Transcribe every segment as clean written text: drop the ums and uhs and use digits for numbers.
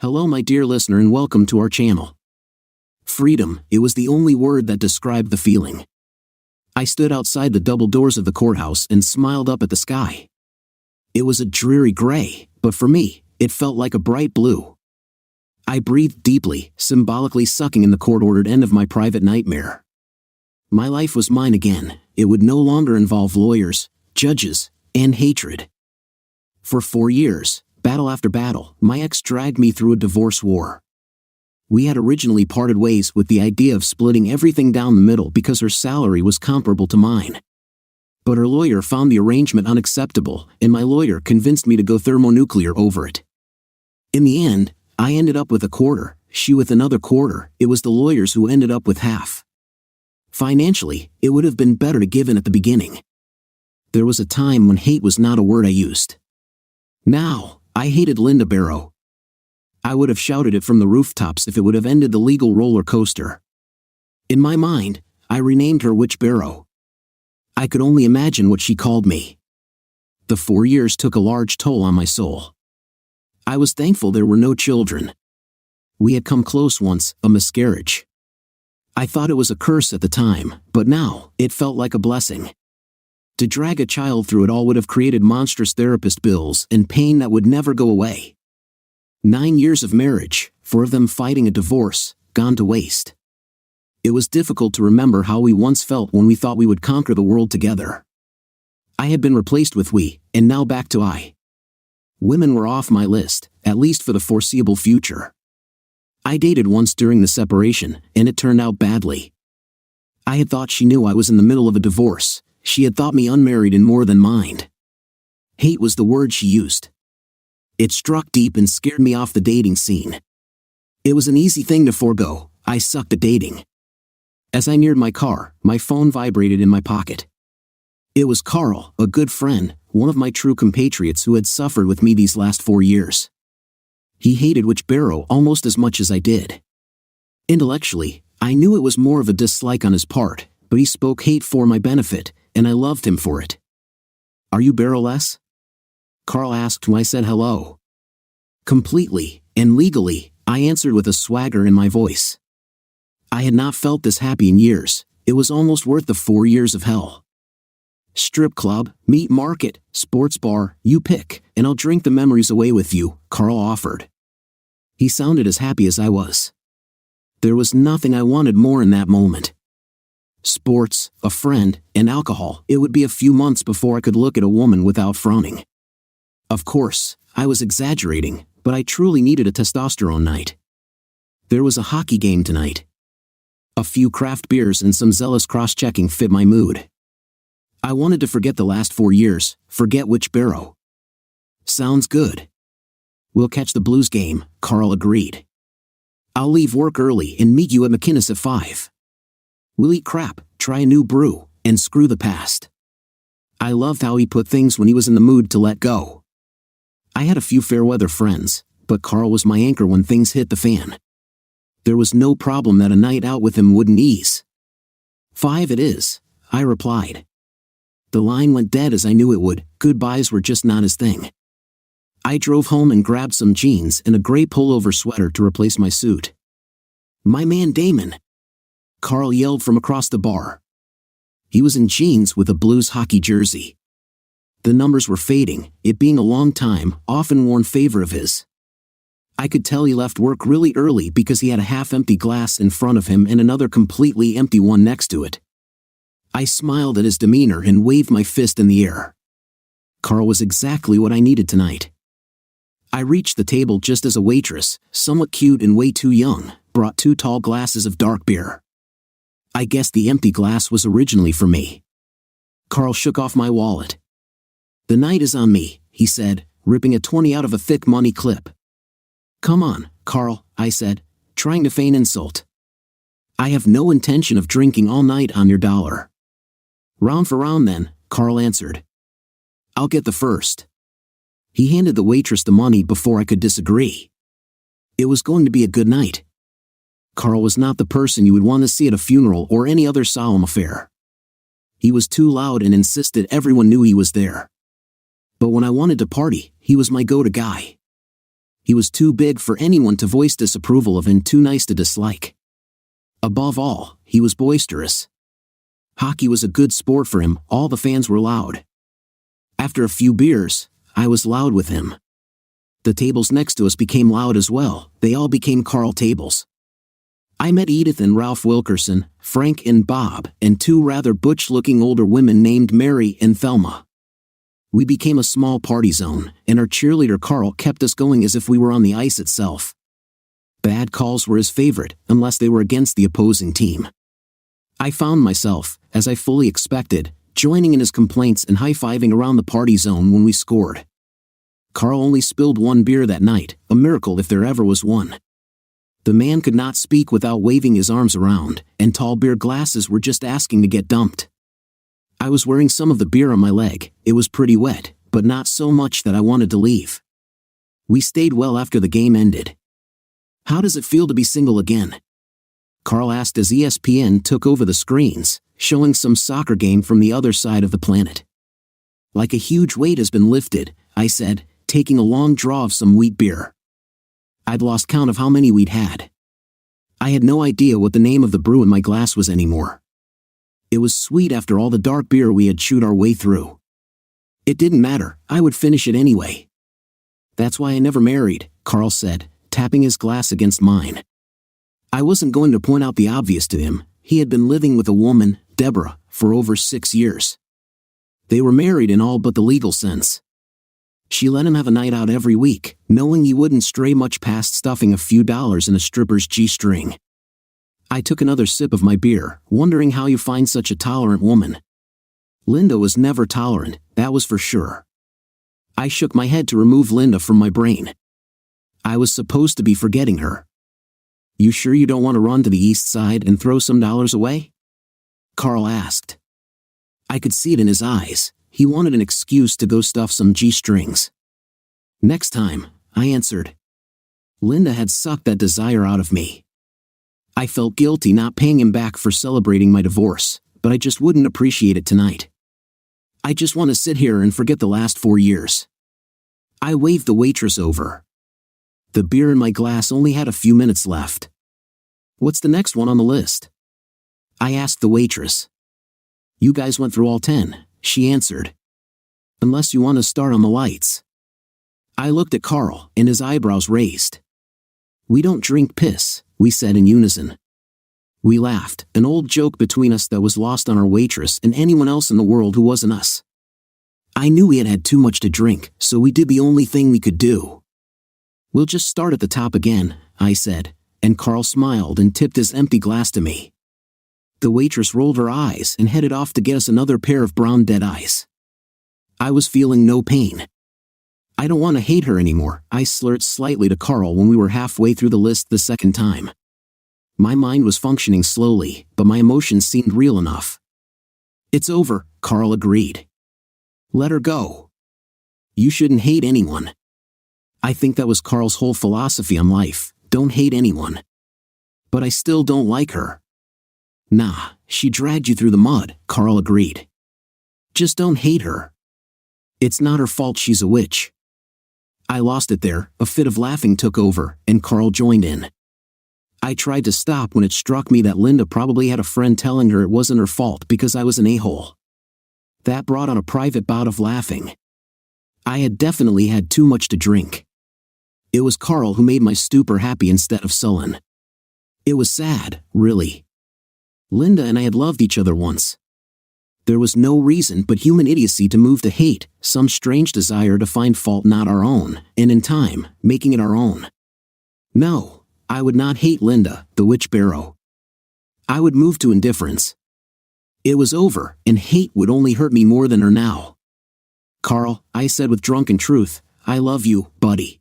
Hello my dear listener and welcome to our channel. Freedom, it was the only word that described the feeling. I stood outside the double doors of the courthouse and smiled up at the sky. It was a dreary gray, but for me, it felt like a bright blue. I breathed deeply, symbolically sucking in the court-ordered end of my private nightmare. My life was mine again. It would no longer involve lawyers, judges, and hatred. For 4 years, battle after battle, my ex dragged me through a divorce war. We had originally parted ways with the idea of splitting everything down the middle because her salary was comparable to mine. But her lawyer found the arrangement unacceptable, and my lawyer convinced me to go thermonuclear over it. In the end, I ended up with a quarter, she with another quarter. It was the lawyers who ended up with half. Financially, it would have been better to give in at the beginning. There was a time when hate was not a word I used. Now, I hated Linda Barrow. I would have shouted it from the rooftops if it would have ended the legal roller coaster. In my mind, I renamed her Witch Barrow. I could only imagine what she called me. The 4 years took a large toll on my soul. I was thankful there were no children. We had come close once, a miscarriage. I thought it was a curse at the time, but now, it felt like a blessing. To drag a child through it all would have created monstrous therapist bills and pain that would never go away. 9 years of marriage, 4 of them fighting a divorce, gone to waste. It was difficult to remember how we once felt when we thought we would conquer the world together. I had been replaced with we, and now back to I. Women were off my list, at least for the foreseeable future. I dated once during the separation, and it turned out badly. I had thought she knew I was in the middle of a divorce. She had thought me unmarried and more than mind. Hate was the word she used. It struck deep and scared me off the dating scene. It was an easy thing to forego. I sucked at dating. As I neared my car, my phone vibrated in my pocket. It was Carl, a good friend, one of my true compatriots who had suffered with me these last 4 years. He hated Witch Barrow almost as much as I did. Intellectually, I knew it was more of a dislike on his part, but he spoke hate for my benefit, and I loved him for it. "Are you Barrowless?" Carl asked when I said hello. Completely, and legally, I answered with a swagger in my voice. I had not felt this happy in years. It was almost worth the 4 years of hell. "Strip club, meat market, sports bar, you pick, and I'll drink the memories away with you," Carl offered. He sounded as happy as I was. There was nothing I wanted more in that moment. Sports, a friend, and alcohol. It would be a few months before I could look at a woman without frowning. Of course, I was exaggerating, but I truly needed a testosterone night. There was a hockey game tonight. A few craft beers and some zealous cross-checking fit my mood. I wanted to forget the last 4 years, forget Witch Barrow. "Sounds good. We'll catch the Blues game," Carl agreed. "I'll leave work early and meet you at McInnes at 5. We'll eat crap, try a new brew, and screw the past." I loved how he put things when he was in the mood to let go. I had a few fair-weather friends, but Carl was my anchor when things hit the fan. There was no problem that a night out with him wouldn't ease. "5 it is," I replied. The line went dead as I knew it would. Goodbyes were just not his thing. I drove home and grabbed some jeans and a gray pullover sweater to replace my suit. "My man Damon!" Carl yelled from across the bar. He was in jeans with a Blues hockey jersey. The numbers were fading, it being a long time, often worn favor of his. I could tell he left work really early because he had a half-empty glass in front of him and another completely empty one next to it. I smiled at his demeanor and waved my fist in the air. Carl was exactly what I needed tonight. I reached the table just as a waitress, somewhat cute and way too young, brought 2 tall glasses of dark beer. I guess the empty glass was originally for me. Carl shook off my wallet. "The night is on me," he said, ripping a 20 out of a thick money clip. "Come on, Carl," I said, trying to feign insult. "I have no intention of drinking all night on your dollar." "Round for round then," Carl answered. "I'll get the first." He handed the waitress the money before I could disagree. It was going to be a good night. Carl was not the person you would want to see at a funeral or any other solemn affair. He was too loud and insisted everyone knew he was there. But when I wanted to party, he was my go-to guy. He was too big for anyone to voice disapproval of and too nice to dislike. Above all, he was boisterous. Hockey was a good sport for him, all the fans were loud. After a few beers, I was loud with him. The tables next to us became loud as well, they all became Carl tables. I met Edith and Ralph Wilkerson, Frank and Bob, and two rather butch-looking older women named Mary and Thelma. We became a small party zone, and our cheerleader Carl kept us going as if we were on the ice itself. Bad calls were his favorite, unless they were against the opposing team. I found myself, as I fully expected, joining in his complaints and high-fiving around the party zone when we scored. Carl only spilled one beer that night, a miracle if there ever was one. The man could not speak without waving his arms around, and tall beer glasses were just asking to get dumped. I was wearing some of the beer on my leg, it was pretty wet, but not so much that I wanted to leave. We stayed well after the game ended. "How does it feel to be single again?" Carl asked as ESPN took over the screens, showing some soccer game from the other side of the planet. "Like a huge weight has been lifted," I said, taking a long draw of some wheat beer. I'd lost count of how many we'd had. I had no idea what the name of the brew in my glass was anymore. It was sweet after all the dark beer we had chewed our way through. It didn't matter, I would finish it anyway. "That's why I never married," Carl said, tapping his glass against mine. I wasn't going to point out the obvious to him. He had been living with a woman, Deborah, for over 6 years. They were married in all but the legal sense. She let him have a night out every week, knowing he wouldn't stray much past stuffing a few dollars in a stripper's G-string. I took another sip of my beer, wondering how you find such a tolerant woman. Linda was never tolerant, that was for sure. I shook my head to remove Linda from my brain. I was supposed to be forgetting her. "You sure you don't want to run to the east side and throw some dollars away?" Carl asked. I could see it in his eyes, he wanted an excuse to go stuff some G-strings. "Next time," I answered. Linda had sucked that desire out of me. I felt guilty not paying him back for celebrating my divorce, but I just wouldn't appreciate it tonight. "I just want to sit here and forget the last 4 years." I waved the waitress over. The beer in my glass only had a few minutes left. "What's the next one on the list?" I asked the waitress. "You guys went through all 10, she answered. "Unless you want to start on the lights." I looked at Carl, and his eyebrows raised. "We don't drink piss," we said in unison. We laughed, an old joke between us that was lost on our waitress and anyone else in the world who wasn't us. I knew we had had too much to drink, so we did the only thing we could do. "We'll just start at the top again," I said, and Carl smiled and tipped his empty glass to me. The waitress rolled her eyes and headed off to get us another pair of brown dead eyes. I was feeling no pain. "I don't want to hate her anymore," I slurred slightly to Carl when we were halfway through the list the second time. My mind was functioning slowly, but my emotions seemed real enough. "It's over," Carl agreed. "Let her go. You shouldn't hate anyone." I think that was Carl's whole philosophy on life, don't hate anyone. "But I still don't like her." "Nah, she dragged you through the mud," Carl agreed. "Just don't hate her. It's not her fault she's a witch." I lost it there, a fit of laughing took over, and Carl joined in. I tried to stop when it struck me that Linda probably had a friend telling her it wasn't her fault because I was an a-hole. That brought on a private bout of laughing. I had definitely had too much to drink. It was Carl who made my stupor happy instead of sullen. It was sad, really. Linda and I had loved each other once. There was no reason but human idiocy to move to hate, some strange desire to find fault not our own, and in time, making it our own. No, I would not hate Linda, the witch barrow. I would move to indifference. It was over, and hate would only hurt me more than her now. "Carl," I said with drunken truth, "I love you, buddy."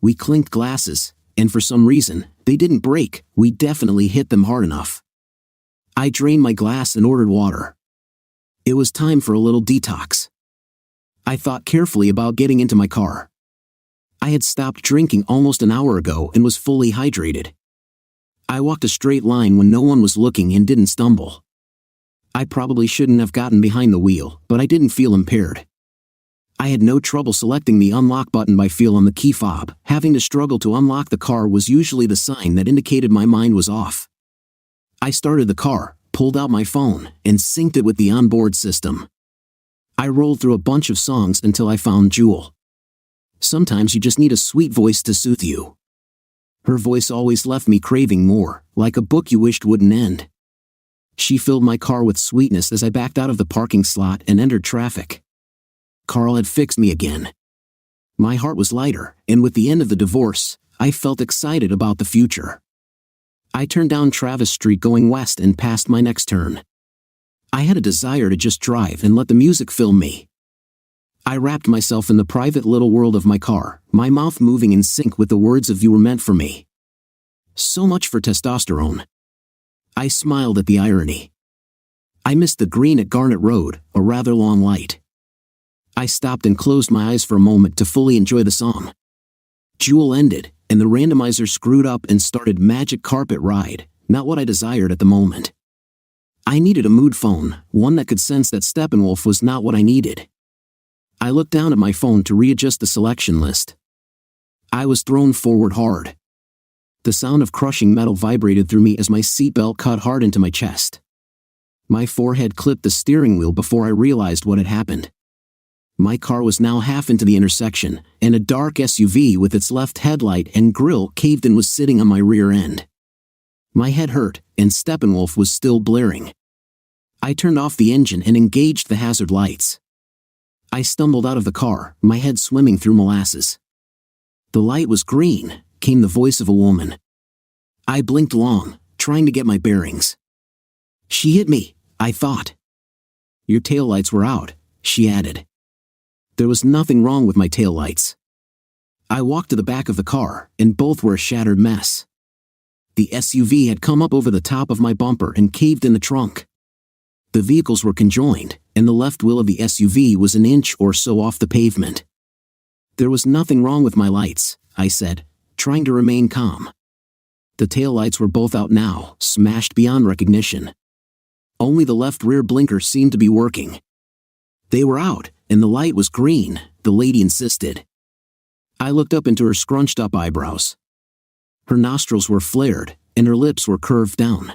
We clinked glasses, and for some reason, they didn't break, we definitely hit them hard enough. I drained my glass and ordered water. It was time for a little detox. I thought carefully about getting into my car. I had stopped drinking almost an hour ago and was fully hydrated. I walked a straight line when no one was looking and didn't stumble. I probably shouldn't have gotten behind the wheel, but I didn't feel impaired. I had no trouble selecting the unlock button by feel on the key fob. Having to struggle to unlock the car was usually the sign that indicated my mind was off. I started the car, pulled out my phone, and synced it with the onboard system. I rolled through a bunch of songs until I found Jewel. Sometimes you just need a sweet voice to soothe you. Her voice always left me craving more, like a book you wished wouldn't end. She filled my car with sweetness as I backed out of the parking slot and entered traffic. Carl had fixed me again. My heart was lighter, and with the end of the divorce, I felt excited about the future. I turned down Travis Street going west and passed my next turn. I had a desire to just drive and let the music fill me. I wrapped myself in the private little world of my car, my mouth moving in sync with the words of "You were meant for me." So much for testosterone. I smiled at the irony. I missed the green at Garnet Road, a rather long light. I stopped and closed my eyes for a moment to fully enjoy the song. Jewel ended, and the randomizer screwed up and started Magic Carpet Ride, not what I desired at the moment. I needed a mood phone, one that could sense that Steppenwolf was not what I needed. I looked down at my phone to readjust the selection list. I was thrown forward hard. The sound of crushing metal vibrated through me as my seatbelt cut hard into my chest. My forehead clipped the steering wheel before I realized what had happened. My car was now half into the intersection, and a dark SUV with its left headlight and grille caved in was sitting on my rear end. My head hurt, and Steppenwolf was still blaring. I turned off the engine and engaged the hazard lights. I stumbled out of the car, my head swimming through molasses. The light was green, came the voice of a woman. I blinked long, trying to get my bearings. She hit me, I thought. Your taillights were out, she added. There was nothing wrong with my taillights. I walked to the back of the car, and both were a shattered mess. The SUV had come up over the top of my bumper and caved in the trunk. The vehicles were conjoined, and the left wheel of the SUV was an inch or so off the pavement. There was nothing wrong with my lights, I said, trying to remain calm. The taillights were both out now, smashed beyond recognition. Only the left rear blinker seemed to be working. They were out, and the light was green, the lady insisted. I looked up into her scrunched-up eyebrows. Her nostrils were flared, and her lips were curved down.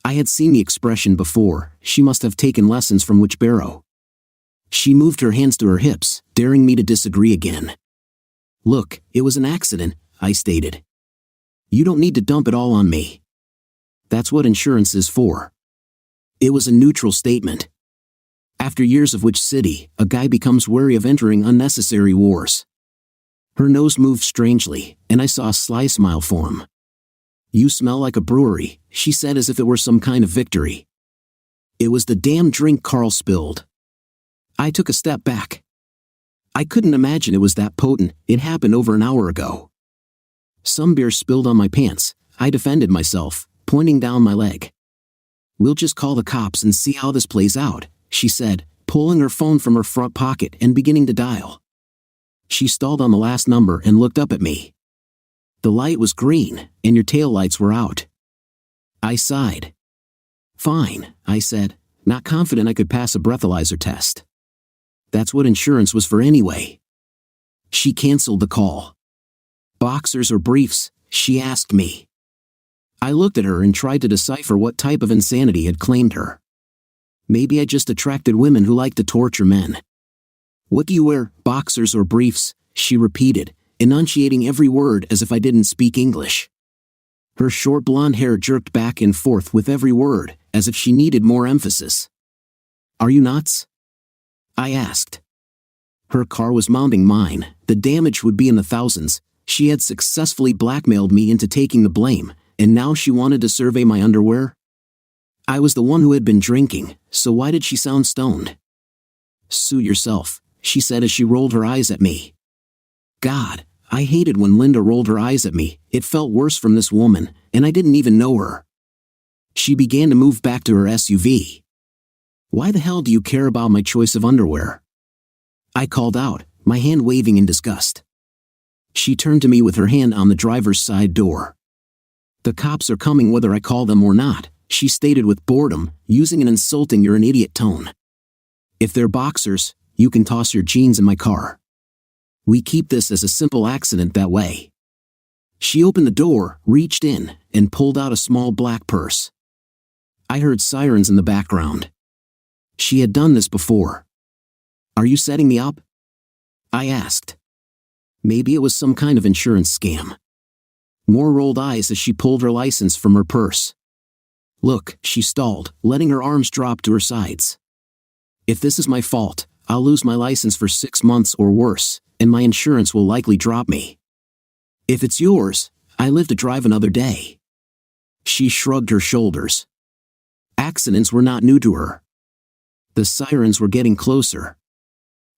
I had seen the expression before. She must have taken lessons from Witch Barrow. She moved her hands to her hips, daring me to disagree again. Look, it was an accident, I stated. You don't need to dump it all on me. That's what insurance is for. It was a neutral statement. After years of Witch City, a guy becomes wary of entering unnecessary wars. Her nose moved strangely, and I saw a sly smile form. You smell like a brewery, she said as if it were some kind of victory. It was the damn drink Carl spilled. I took a step back. I couldn't imagine it was that potent. It happened over an hour ago. Some beer spilled on my pants, I defended myself, pointing down my leg. We'll just call the cops and see how this plays out, she said, pulling her phone from her front pocket and beginning to dial. She stalled on the last number and looked up at me. The light was green, and your taillights were out. I sighed. Fine, I said, not confident I could pass a breathalyzer test. That's what insurance was for anyway. She canceled the call. Boxers or briefs, she asked me. I looked at her and tried to decipher what type of insanity had claimed her. Maybe I just attracted women who like to torture men. What do you wear, boxers or briefs? She repeated, enunciating every word as if I didn't speak English. Her short blonde hair jerked back and forth with every word, as if she needed more emphasis. Are you nuts? I asked. Her car was mounting mine, the damage would be in the thousands. She had successfully blackmailed me into taking the blame, and now she wanted to survey my underwear? I was the one who had been drinking, so why did she sound stoned? Suit yourself, she said as she rolled her eyes at me. God, I hated when Linda rolled her eyes at me. It felt worse from this woman, and I didn't even know her. She began to move back to her SUV. Why the hell do you care about my choice of underwear? I called out, my hand waving in disgust. She turned to me with her hand on the driver's side door. The cops are coming whether I call them or not, she stated with boredom, using an insulting "you're an idiot" tone. If they're boxers, you can toss your jeans in my car. We keep this as a simple accident that way." She opened the door, reached in, and pulled out a small black purse. I heard sirens in the background. She had done this before. "Are you setting me up?" I asked. Maybe it was some kind of insurance scam. More rolled eyes as she pulled her license from her purse. "Look," she stalled, letting her arms drop to her sides. "If this is my fault, I'll lose my license for 6 months or worse, and my insurance will likely drop me. If it's yours, I live to drive another day." She shrugged her shoulders. Accidents were not new to her. The sirens were getting closer.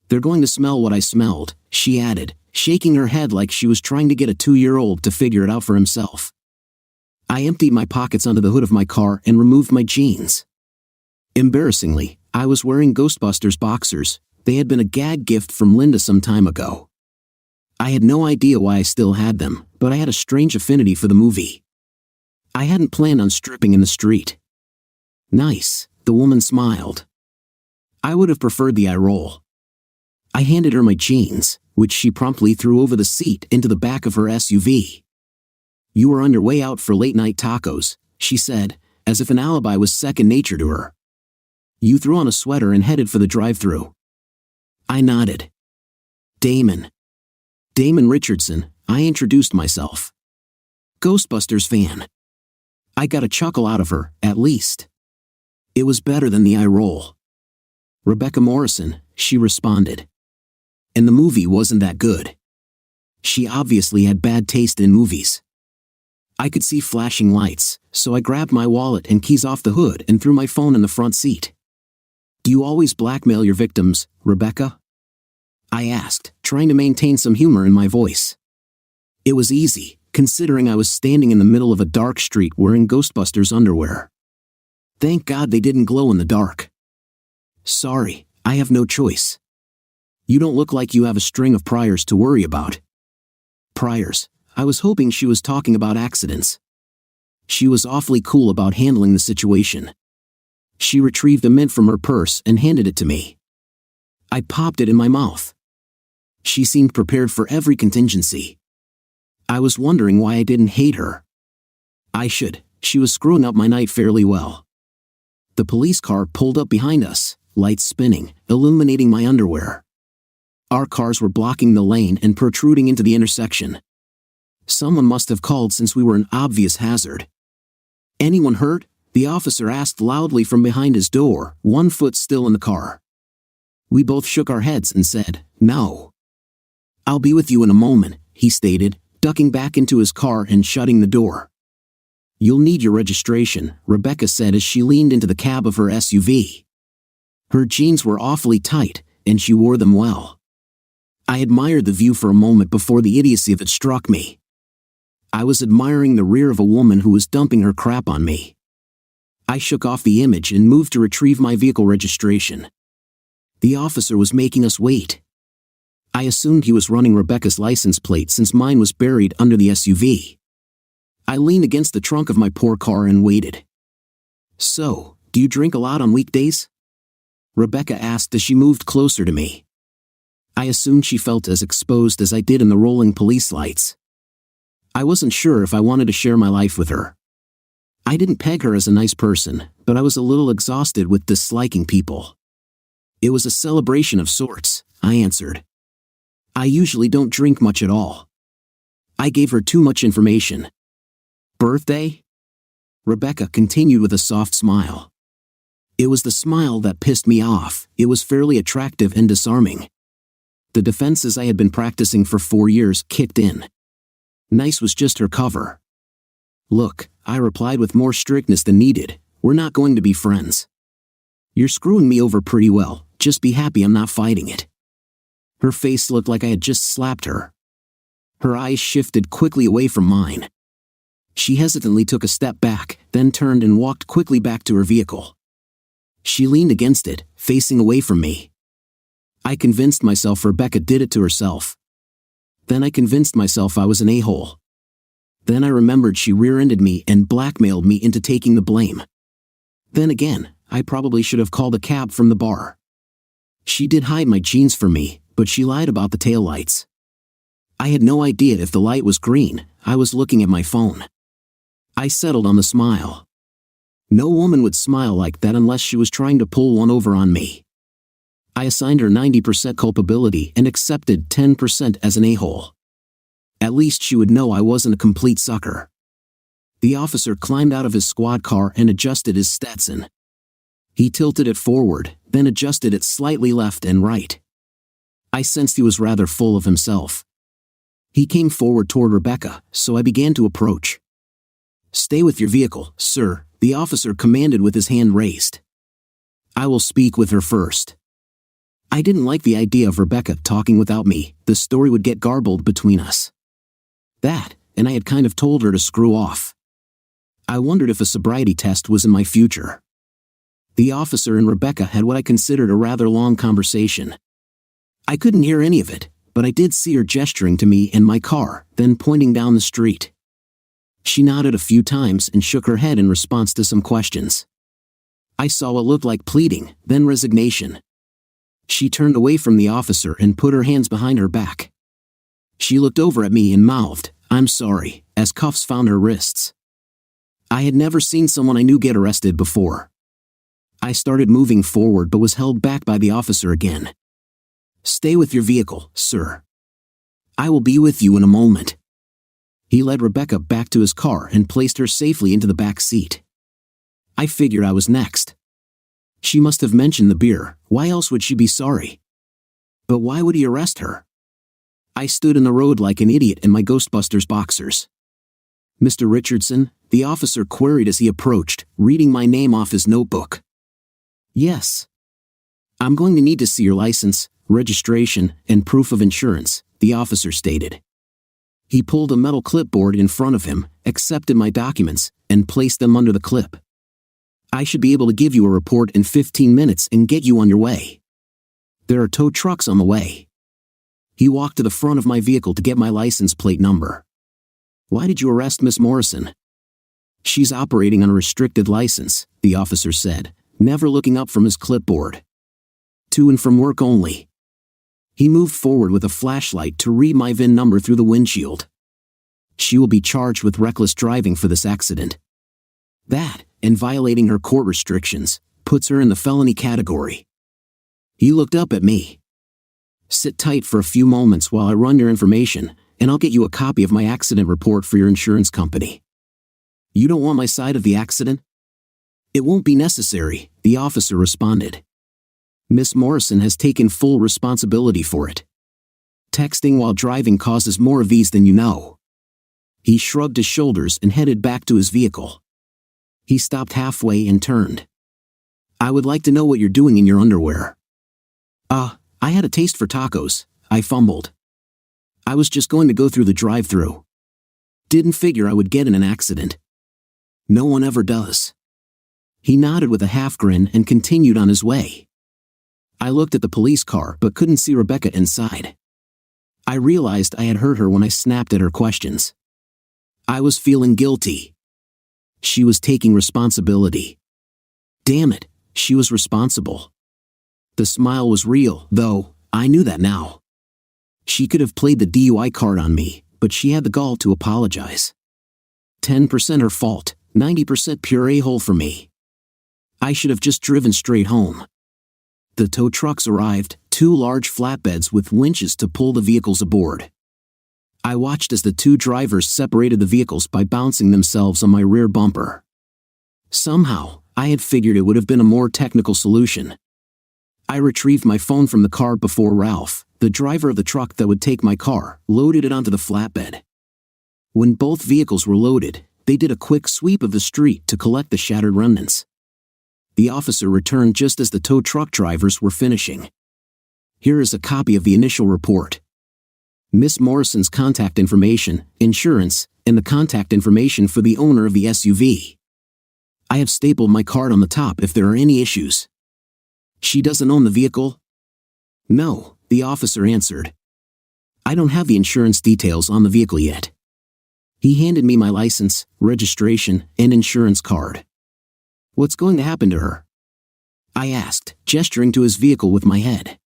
"They're going to smell what I smelled," she added, shaking her head like she was trying to get a 2-year-old to figure it out for himself. I emptied my pockets onto the hood of my car and removed my jeans. Embarrassingly, I was wearing Ghostbusters boxers. They had been a gag gift from Linda some time ago. I had no idea why I still had them, but I had a strange affinity for the movie. I hadn't planned on stripping in the street. "Nice," the woman smiled. I would have preferred the eye roll. I handed her my jeans, which she promptly threw over the seat into the back of her SUV. "You were on your way out for late-night tacos," she said, as if an alibi was second nature to her. "You threw on a sweater and headed for the drive-thru." I nodded. Damon Richardson," I introduced myself. "Ghostbusters fan." I got a chuckle out of her, at least. It was better than the eye roll. "Rebecca Morrison," she responded. And the movie wasn't that good. She obviously had bad taste in movies. I could see flashing lights, so I grabbed my wallet and keys off the hood and threw my phone in the front seat. "Do you always blackmail your victims, Rebecca?" I asked, trying to maintain some humor in my voice. It was easy, considering I was standing in the middle of a dark street wearing Ghostbusters underwear. Thank God they didn't glow in the dark. "Sorry, I have no choice." "You don't look like you have a string of priors to worry about." Priors? I was hoping she was talking about accidents. She was awfully cool about handling the situation. She retrieved a mint from her purse and handed it to me. I popped it in my mouth. She seemed prepared for every contingency. I was wondering why I didn't hate her. I should. She was screwing up my night fairly well. The police car pulled up behind us, lights spinning, illuminating my underwear. Our cars were blocking the lane and protruding into the intersection. Someone must have called since we were an obvious hazard. "Anyone hurt?" the officer asked loudly from behind his door, one foot still in the car. We both shook our heads and said, "No." "I'll be with you in a moment," he stated, ducking back into his car and shutting the door. "You'll need your registration," Rebecca said as she leaned into the cab of her SUV. Her jeans were awfully tight, and she wore them well. I admired the view for a moment before the idiocy of it struck me. I was admiring the rear of a woman who was dumping her crap on me. I shook off the image and moved to retrieve my vehicle registration. The officer was making us wait. I assumed he was running Rebecca's license plate since mine was buried under the SUV. I leaned against the trunk of my poor car and waited. "So, do you drink a lot on weekdays?" Rebecca asked as she moved closer to me. I assumed she felt as exposed as I did in the rolling police lights. I wasn't sure if I wanted to share my life with her. I didn't peg her as a nice person, but I was a little exhausted with disliking people. It was a celebration of sorts, I answered. I usually don't drink much at all. I gave her too much information. "Birthday?" Rebecca continued with a soft smile. It was the smile that pissed me off. It was fairly attractive and disarming. The defenses I had been practicing for 4 years kicked in. Nice was just her cover. "Look," I replied with more strictness than needed, "we're not going to be friends. You're screwing me over pretty well, just be happy I'm not fighting it." Her face looked like I had just slapped her. Her eyes shifted quickly away from mine. She hesitantly took a step back, then turned and walked quickly back to her vehicle. She leaned against it, facing away from me. I convinced myself Rebecca did it to herself. Then I convinced myself I was an a-hole. Then I remembered she rear-ended me and blackmailed me into taking the blame. Then again, I probably should have called a cab from the bar. She did hide my jeans from me, but she lied about the taillights. I had no idea if the light was green. I was looking at my phone. I settled on the smile. No woman would smile like that unless she was trying to pull one over on me. I assigned her 90% culpability and accepted 10% as an a-hole. At least she would know I wasn't a complete sucker. The officer climbed out of his squad car and adjusted his Stetson. He tilted it forward, then adjusted it slightly left and right. I sensed he was rather full of himself. He came forward toward Rebecca, so I began to approach. "Stay with your vehicle, sir," the officer commanded with his hand raised. "I will speak with her first." I didn't like the idea of Rebecca talking without me. The story would get garbled between us. That, and I had kind of told her to screw off. I wondered if a sobriety test was in my future. The officer and Rebecca had what I considered a rather long conversation. I couldn't hear any of it, but I did see her gesturing to me and my car, then pointing down the street. She nodded a few times and shook her head in response to some questions. I saw what looked like pleading, then resignation. She turned away from the officer and put her hands behind her back. She looked over at me and mouthed, "I'm sorry," as cuffs found her wrists. I had never seen someone I knew get arrested before. I started moving forward but was held back by the officer again. "Stay with your vehicle, sir. I will be with you in a moment." He led Rebecca back to his car and placed her safely into the back seat. I figured I was next. She must have mentioned the beer. Why else would she be sorry? But why would he arrest her? I stood in the road like an idiot in my Ghostbusters boxers. "Mr. Richardson?" the officer queried as he approached, reading my name off his notebook. "Yes." "I'm going to need to see your license, registration, and proof of insurance," the officer stated. He pulled a metal clipboard in front of him, accepted my documents, and placed them under the clip. "I should be able to give you a report in 15 minutes and get you on your way. There are tow trucks on the way." He walked to the front of my vehicle to get my license plate number. "Why did you arrest Miss Morrison?" "She's operating on a restricted license," the officer said, never looking up from his clipboard. "To and from work only." He moved forward with a flashlight to read my VIN number through the windshield. "She will be charged with reckless driving for this accident. That, and violating her court restrictions, puts her in the felony category." He looked up at me. "Sit tight for a few moments while I run your information, and I'll get you a copy of my accident report for your insurance company." "You don't want my side of the accident?" "It won't be necessary," the officer responded. "Miss Morrison has taken full responsibility for it. Texting while driving causes more of these than you know." He shrugged his shoulders and headed back to his vehicle. He stopped halfway and turned. "I would like to know what you're doing in your underwear." I had a taste for tacos," I fumbled. "I was just going to go through the drive-thru. Didn't figure I would get in an accident." "No one ever does." He nodded with a half grin and continued on his way. I looked at the police car but couldn't see Rebecca inside. I realized I had hurt her when I snapped at her questions. I was feeling guilty. She was taking responsibility. Damn it, she was responsible. The smile was real, though, I knew that now. She could have played the DUI card on me, but she had the gall to apologize. 10% her fault, 90% pure a-hole for me. I should have just driven straight home. The tow trucks arrived, 2 large flatbeds with winches to pull the vehicles aboard. I watched as the 2 drivers separated the vehicles by bouncing themselves on my rear bumper. Somehow, I had figured it would have been a more technical solution. I retrieved my phone from the car before Ralph, the driver of the truck that would take my car, loaded it onto the flatbed. When both vehicles were loaded, they did a quick sweep of the street to collect the shattered remnants. The officer returned just as the tow truck drivers were finishing. "Here is a copy of the initial report. Miss Morrison's contact information, insurance, and the contact information for the owner of the SUV. I have stapled my card on the top if there are any issues." "She doesn't own the vehicle?" "No," the officer answered. "I don't have the insurance details on the vehicle yet." He handed me my license, registration, and insurance card. "What's going to happen to her?" I asked, gesturing to his vehicle with my head.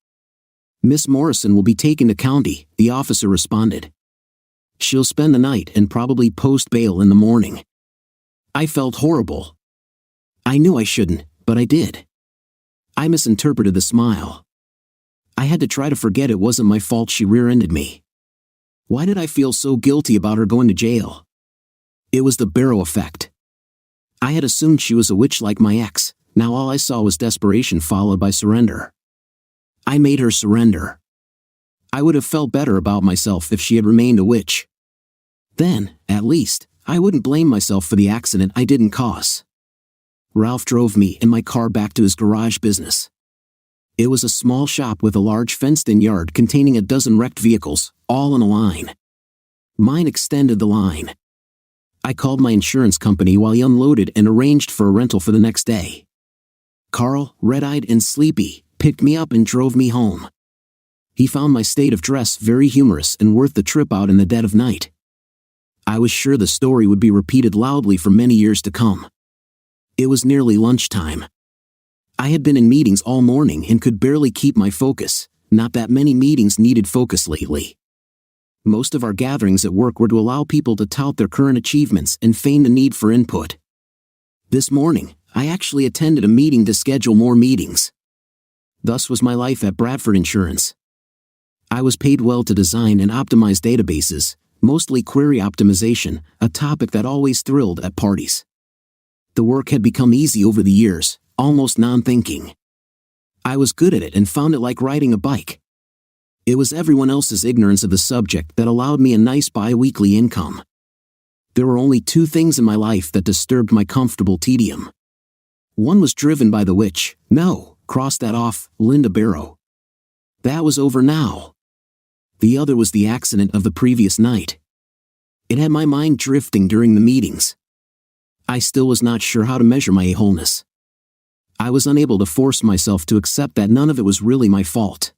Miss Morrison will be taken to county, the officer responded. She'll spend the night and probably post bail in the morning. I felt horrible. I knew I shouldn't, but I did. I misinterpreted the smile. I had to try to forget it wasn't my fault she rear-ended me. Why did I feel so guilty about her going to jail? It was the Barrow effect. I had assumed she was a witch like my ex. Now all I saw was desperation followed by surrender. I made her surrender. I would have felt better about myself if she had remained a witch. Then, at least, I wouldn't blame myself for the accident I didn't cause. Ralph drove me and my car back to his garage business. It was a small shop with a large fenced-in yard containing a dozen wrecked vehicles, all in a line. Mine extended the line. I called my insurance company while he unloaded and arranged for a rental for the next day. Carl, red-eyed and sleepy, picked me up and drove me home. He found my state of dress very humorous and worth the trip out in the dead of night. I was sure the story would be repeated loudly for many years to come. It was nearly lunchtime. I had been in meetings all morning and could barely keep my focus. Not that many meetings needed focus lately. Most of our gatherings at work were to allow people to tout their current achievements and feign the need for input. This morning, I actually attended a meeting to schedule more meetings. Thus was my life at Bradford Insurance. I was paid well to design and optimize databases, mostly query optimization, a topic that always thrilled at parties. The work had become easy over the years, almost non-thinking. I was good at it and found it like riding a bike. It was everyone else's ignorance of the subject that allowed me a nice bi-weekly income. There were only two things in my life that disturbed my comfortable tedium. One was driven by the witch. No, cross that off, Linda Barrow. That was over now. The other was the accident of the previous night. It had my mind drifting during the meetings. I still was not sure how to measure my a-wholeness. I was unable to force myself to accept that none of it was really my fault.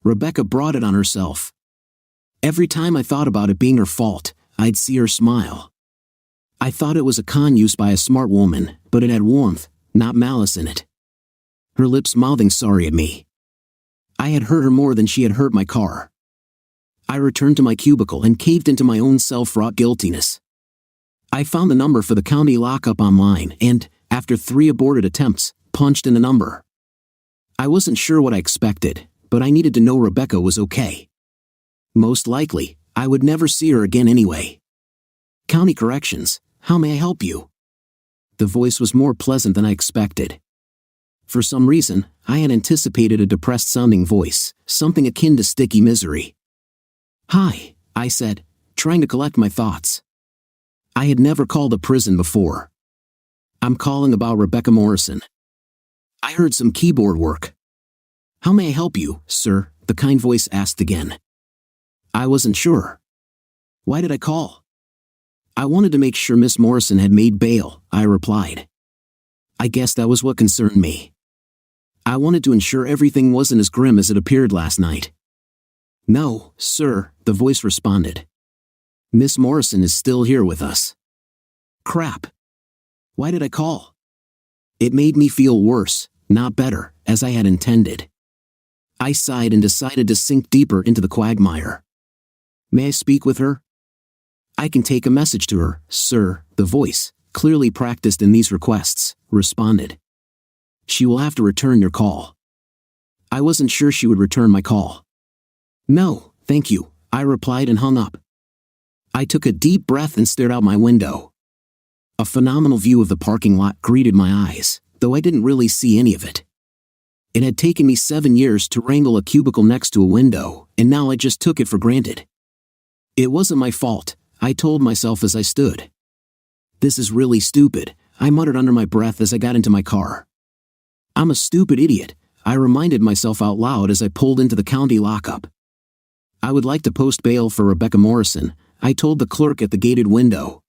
Rebecca brought it on herself. Every time I thought about it being her fault, I'd see her smile. I thought it was a con used by a smart woman, but it had warmth, not malice in it. Her lips mouthing sorry at me. I had hurt her more than she had hurt my car. I returned to my cubicle and caved into my own self-wrought guiltiness. I found the number for the county lockup online and, after 3 aborted attempts, punched in the number. I wasn't sure what I expected, but I needed to know Rebecca was okay. Most likely, I would never see her again anyway. County Corrections, how may I help you? The voice was more pleasant than I expected. For some reason, I had anticipated a depressed-sounding voice, something akin to sticky misery. Hi, I said, trying to collect my thoughts. I had never called a prison before. I'm calling about Rebecca Morrison. I heard some keyboard work. How may I help you, sir? The kind voice asked again. I wasn't sure. Why did I call? I wanted to make sure Miss Morrison had made bail, I replied. I guess that was what concerned me. I wanted to ensure everything wasn't as grim as it appeared last night. No, sir, the voice responded. Miss Morrison is still here with us. Crap. Why did I call? It made me feel worse, not better, as I had intended. I sighed and decided to sink deeper into the quagmire. May I speak with her? I can take a message to her, sir, the voice, clearly practiced in these requests, responded. She will have to return your call. I wasn't sure she would return my call. No, thank you, I replied and hung up. I took a deep breath and stared out my window. A phenomenal view of the parking lot greeted my eyes, though I didn't really see any of it. It had taken me 7 years to wrangle a cubicle next to a window, and now I just took it for granted. It wasn't my fault, I told myself as I stood. This is really stupid, I muttered under my breath as I got into my car. I'm a stupid idiot, I reminded myself out loud as I pulled into the county lockup. I would like to post bail for Rebecca Morrison, I told the clerk at the gated window.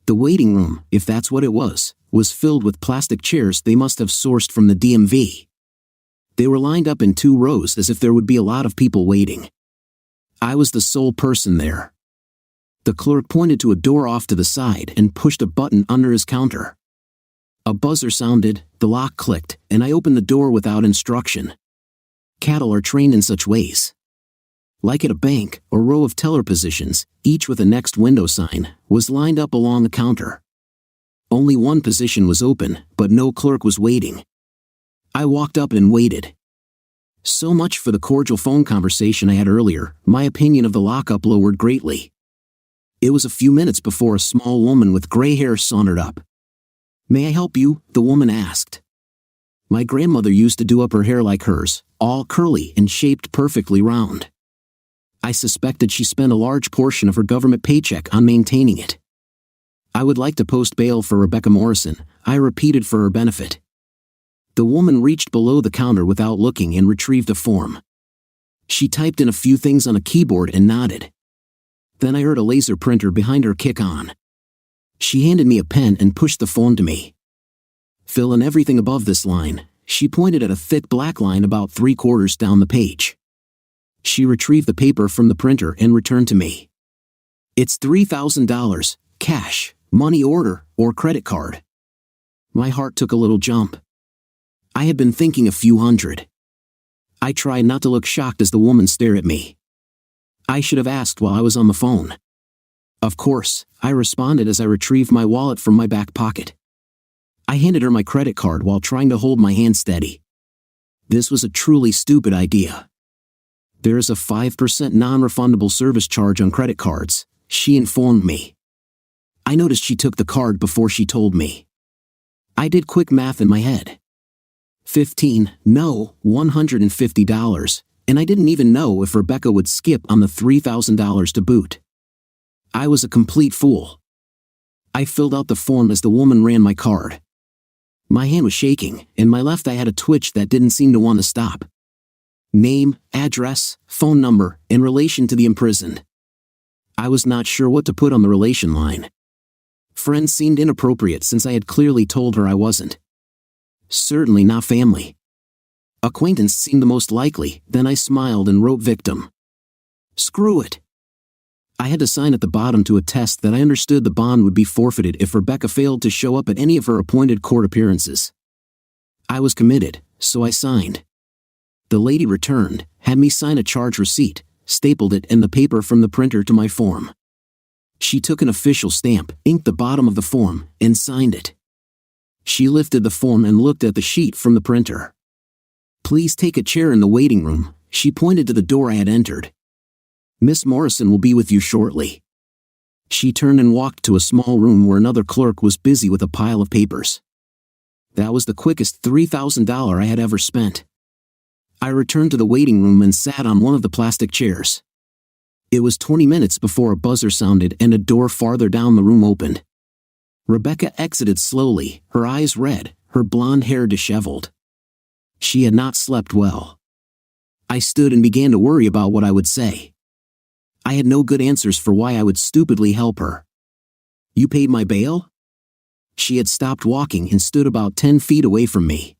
The waiting room, if that's what it was filled with plastic chairs they must have sourced from the DMV. They were lined up in 2 rows as if there would be a lot of people waiting. I was the sole person there. The clerk pointed to a door off to the side and pushed a button under his counter. A buzzer sounded, the lock clicked, and I opened the door without instruction. Cattle are trained in such ways. Like at a bank, a row of teller positions, each with a next window sign, was lined up along the counter. Only one position was open, but no clerk was waiting. I walked up and waited. So much for the cordial phone conversation I had earlier. My opinion of the lockup lowered greatly. It was a few minutes before a small woman with gray hair sauntered up. "May I help you?" the woman asked. My grandmother used to do up her hair like hers, all curly and shaped perfectly round. I suspected she spent a large portion of her government paycheck on maintaining it. "I would like to post bail for Rebecca Morrison," I repeated for her benefit. The woman reached below the counter without looking and retrieved a form. She typed in a few things on a keyboard and nodded. Then I heard a laser printer behind her kick on. She handed me a pen and pushed the form to me. "Fill in everything above this line." She pointed at a thick black line about 3/4 down the page. She retrieved the paper from the printer and returned to me. "It's $3,000, cash, money order, or credit card." My heart took a little jump. I had been thinking a few hundred. I tried not to look shocked as the woman stared at me. I should have asked while I was on the phone. "Of course," I responded as I retrieved my wallet from my back pocket. I handed her my credit card while trying to hold my hand steady. This was a truly stupid idea. "There is a 5% non-refundable service charge on credit cards," she informed me. I noticed she took the card before she told me. I did quick math in my head. 15, no, $150, and I didn't even know if Rebecca would skip on the $3,000 to boot. I was a complete fool. I filled out the form as the woman ran my card. My hand was shaking, and my left eye had a twitch that didn't seem to want to stop. Name, address, phone number, in relation to the imprisoned. I was not sure what to put on the relation line. Friend seemed inappropriate since I had clearly told her I wasn't. Certainly not family. Acquaintance seemed the most likely. Then I smiled and wrote victim. Screw it. I had to sign at the bottom to attest that I understood the bond would be forfeited if Rebecca failed to show up at any of her appointed court appearances. I was committed, so I signed. The lady returned, had me sign a charge receipt, stapled it and the paper from the printer to my form. She took an official stamp, inked the bottom of the form, and signed it. She lifted the form and looked at the sheet from the printer. "Please take a chair in the waiting room," she pointed to the door I had entered. "Miss Morrison will be with you shortly." She turned and walked to a small room where another clerk was busy with a pile of papers. That was the quickest $3,000 I had ever spent. I returned to the waiting room and sat on one of the plastic chairs. It was 20 minutes before a buzzer sounded and a door farther down the room opened. Rebecca exited slowly, her eyes red, her blonde hair disheveled. She had not slept well. I stood and began to worry about what I would say. I had no good answers for why I would stupidly help her. "You paid my bail?" She had stopped walking and stood about 10 feet away from me.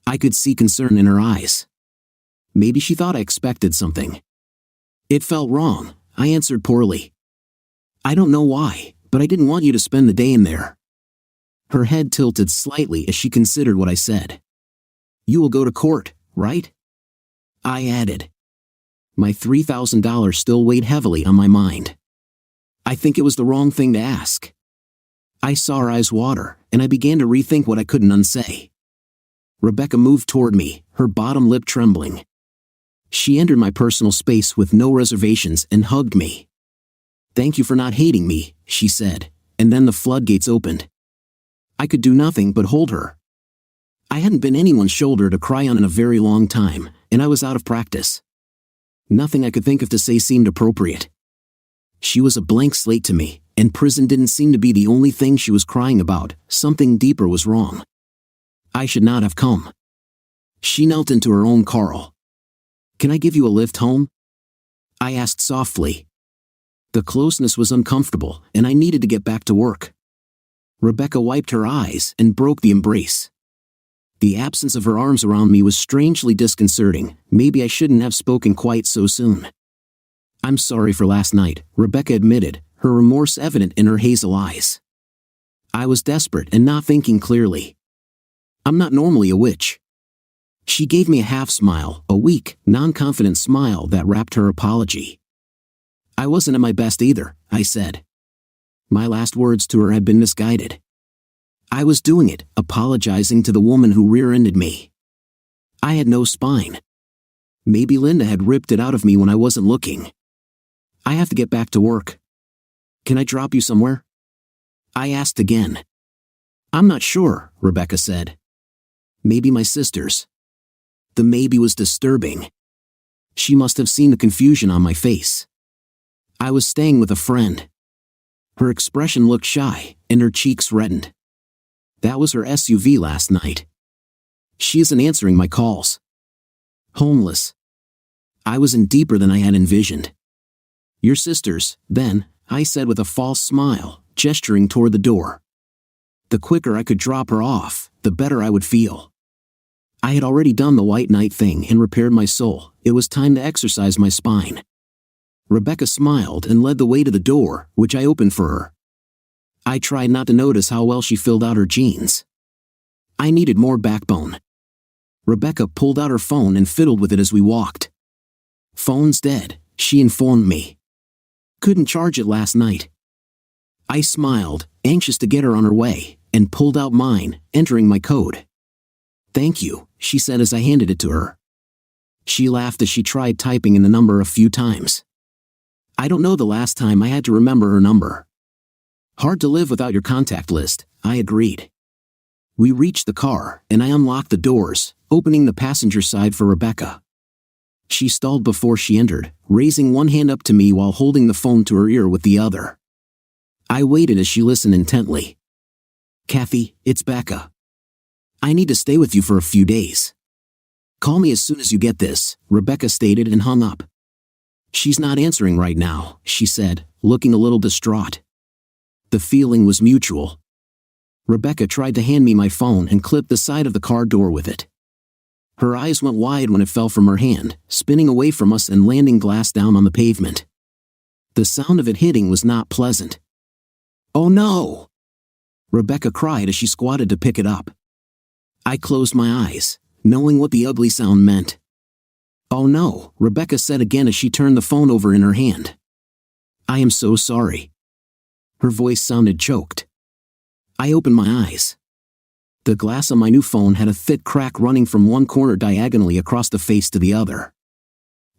I could see concern in her eyes. Maybe she thought I expected something. It felt wrong. I answered poorly. "I don't know why, but I didn't want you to spend the day in there." Her head tilted slightly as she considered what I said. "You will go to court, right?" I added. My $3,000 still weighed heavily on my mind. I think it was the wrong thing to ask. I saw her eyes water, and I began to rethink what I couldn't unsay. Rebecca moved toward me, her bottom lip trembling. She entered my personal space with no reservations and hugged me. "Thank you for not hating me," she said, and then the floodgates opened. I could do nothing but hold her. I hadn't been anyone's shoulder to cry on in a very long time, and I was out of practice. Nothing I could think of to say seemed appropriate. She was a blank slate to me, and prison didn't seem to be the only thing she was crying about. Something deeper was wrong. I should not have come. She knelt into her own Carl. "Can I give you a lift home?" I asked softly. The closeness was uncomfortable, and I needed to get back to work. Rebecca wiped her eyes and broke the embrace. The absence of her arms around me was strangely disconcerting. Maybe I shouldn't have spoken quite so soon. "I'm sorry for last night," Rebecca admitted, her remorse evident in her hazel eyes. I was desperate and not thinking clearly. I'm not normally a witch. She gave me a half smile, a weak, non-confident smile that wrapped her apology. I wasn't at my best either, I said. My last words to her had been misguided. I was doing it, apologizing to the woman who rear-ended me. I had no spine. Maybe Linda had ripped it out of me when I wasn't looking. I have to get back to work. Can I drop you somewhere? I asked again. I'm not sure, Rebecca said. Maybe my sister's. The maybe was disturbing. She must have seen the confusion on my face. I was staying with a friend. Her expression looked shy, and her cheeks reddened. That was her SUV last night. She isn't answering my calls. Homeless. I was in deeper than I had envisioned. Your sister's, then, I said with a false smile, gesturing toward the door. The quicker I could drop her off, the better I would feel. I had already done the white knight thing and repaired my soul. It was time to exercise my spine. Rebecca smiled and led the way to the door, which I opened for her. I tried not to notice how well she filled out her jeans. I needed more backbone. Rebecca pulled out her phone and fiddled with it as we walked. Phone's dead, she informed me. Couldn't charge it last night. I smiled, anxious to get her on her way, and pulled out mine, entering my code. Thank you, she said as I handed it to her. She laughed as she tried typing in the number a few times. I don't know the last time I had to remember her number. Hard to live without your contact list, I agreed. We reached the car, and I unlocked the doors, opening the passenger side for Rebecca. She stalled before she entered, raising one hand up to me while holding the phone to her ear with the other. I waited as she listened intently. Kathy, it's Becca. I need to stay with you for a few days. Call me as soon as you get this, Rebecca stated and hung up. She's not answering right now, she said, looking a little distraught. The feeling was mutual. Rebecca tried to hand me my phone and clipped the side of the car door with it. Her eyes went wide when it fell from her hand, spinning away from us and landing glass down on the pavement. The sound of it hitting was not pleasant. Oh no! Rebecca cried as she squatted to pick it up. I closed my eyes, knowing what the ugly sound meant. Oh no, Rebecca said again as she turned the phone over in her hand. I am so sorry. Her voice sounded choked. I opened my eyes. The glass on my new phone had a thick crack running from one corner diagonally across the face to the other.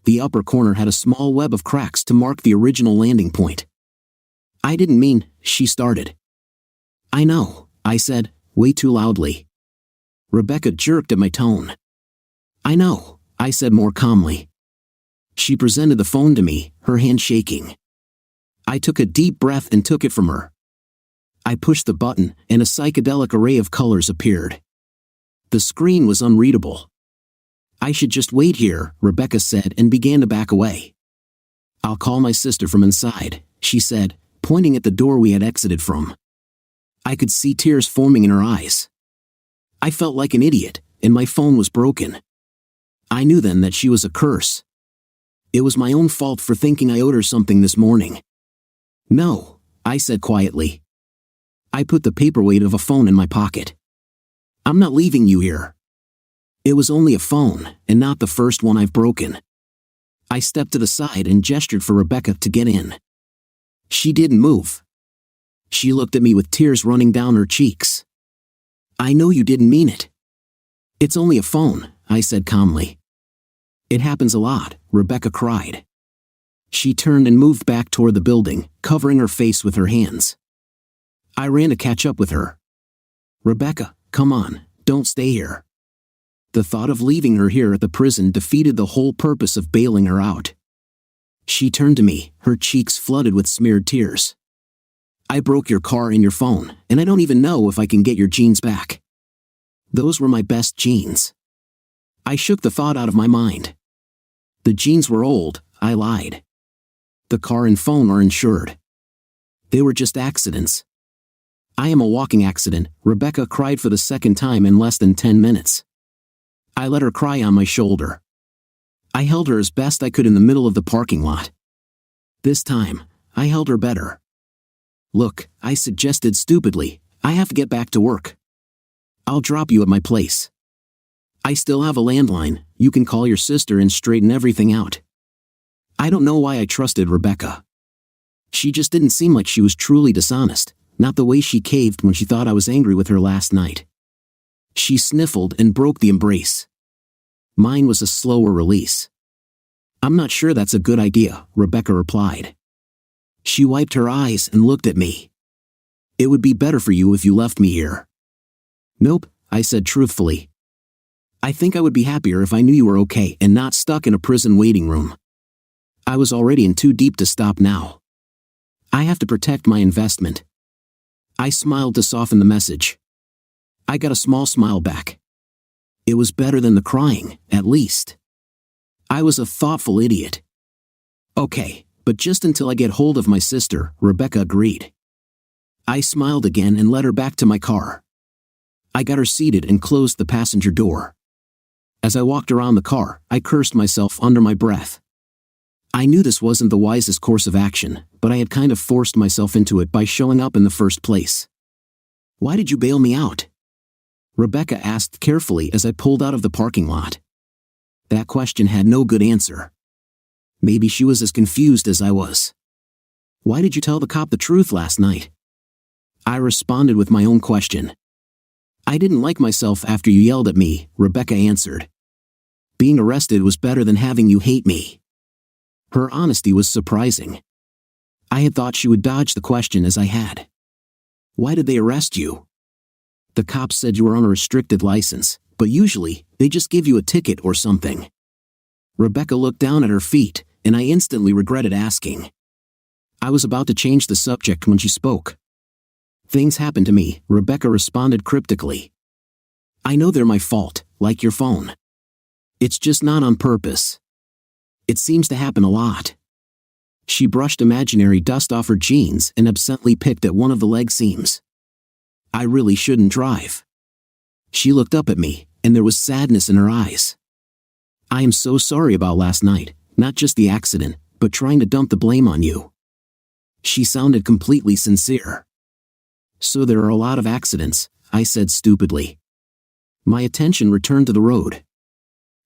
The upper corner had a small web of cracks to mark the original landing point. I didn't mean, she started. I know, I said, way too loudly. Rebecca jerked at my tone. I know, I said more calmly. She presented the phone to me, her hand shaking. I took a deep breath and took it from her. I pushed the button, and a psychedelic array of colors appeared. The screen was unreadable. I should just wait here, Rebecca said and began to back away. I'll call my sister from inside, she said, pointing at the door we had exited from. I could see tears forming in her eyes. I felt like an idiot, and my phone was broken. I knew then that she was a curse. It was my own fault for thinking I owed her something this morning. No, I said quietly. I put the paperweight of a phone in my pocket. I'm not leaving you here. It was only a phone, and not the first one I've broken. I stepped to the side and gestured for Rebecca to get in. She didn't move. She looked at me with tears running down her cheeks. I know you didn't mean it. It's only a phone, I said calmly. It happens a lot, Rebecca cried. She turned and moved back toward the building, covering her face with her hands. I ran to catch up with her. Rebecca, come on, don't stay here. The thought of leaving her here at the prison defeated the whole purpose of bailing her out. She turned to me, her cheeks flooded with smeared tears. I broke your car and your phone, and I don't even know if I can get your jeans back. Those were my best jeans. I shook the thought out of my mind. The jeans were old, I lied. The car and phone are insured. They were just accidents. I am a walking accident, Rebecca cried for the second time in less than 10 minutes. I let her cry on my shoulder. I held her as best I could in the middle of the parking lot. This time, I held her better. Look, I suggested stupidly, I have to get back to work. I'll drop you at my place. I still have a landline. You can call your sister and straighten everything out. I don't know why I trusted Rebecca. She just didn't seem like she was truly dishonest, not the way she caved when she thought I was angry with her last night. She sniffled and broke the embrace. Mine was a slower release. I'm not sure that's a good idea, Rebecca replied. She wiped her eyes and looked at me. It would be better for you if you left me here. Nope, I said truthfully. I think I would be happier if I knew you were okay and not stuck in a prison waiting room. I was already in too deep to stop now. I have to protect my investment. I smiled to soften the message. I got a small smile back. It was better than the crying, at least. I was a thoughtful idiot. Okay, but just until I get hold of my sister, Rebecca agreed. I smiled again and led her back to my car. I got her seated and closed the passenger door. As I walked around the car, I cursed myself under my breath. I knew this wasn't the wisest course of action, but I had kind of forced myself into it by showing up in the first place. Why did you bail me out? Rebecca asked carefully as I pulled out of the parking lot. That question had no good answer. Maybe she was as confused as I was. Why did you tell the cop the truth last night? I responded with my own question. I didn't like myself after you yelled at me, Rebecca answered. Being arrested was better than having you hate me. Her honesty was surprising. I had thought she would dodge the question as I had. Why did they arrest you? The cops said you were on a restricted license, but usually, they just give you a ticket or something. Rebecca looked down at her feet, and I instantly regretted asking. I was about to change the subject when she spoke. Things happen to me, Rebecca responded cryptically. I know they're my fault, like your phone. It's just not on purpose. It seems to happen a lot. She brushed imaginary dust off her jeans and absently picked at one of the leg seams. I really shouldn't drive. She looked up at me, and there was sadness in her eyes. I am so sorry about last night, not just the accident, but trying to dump the blame on you. She sounded completely sincere. So there are a lot of accidents, I said stupidly. My attention returned to the road.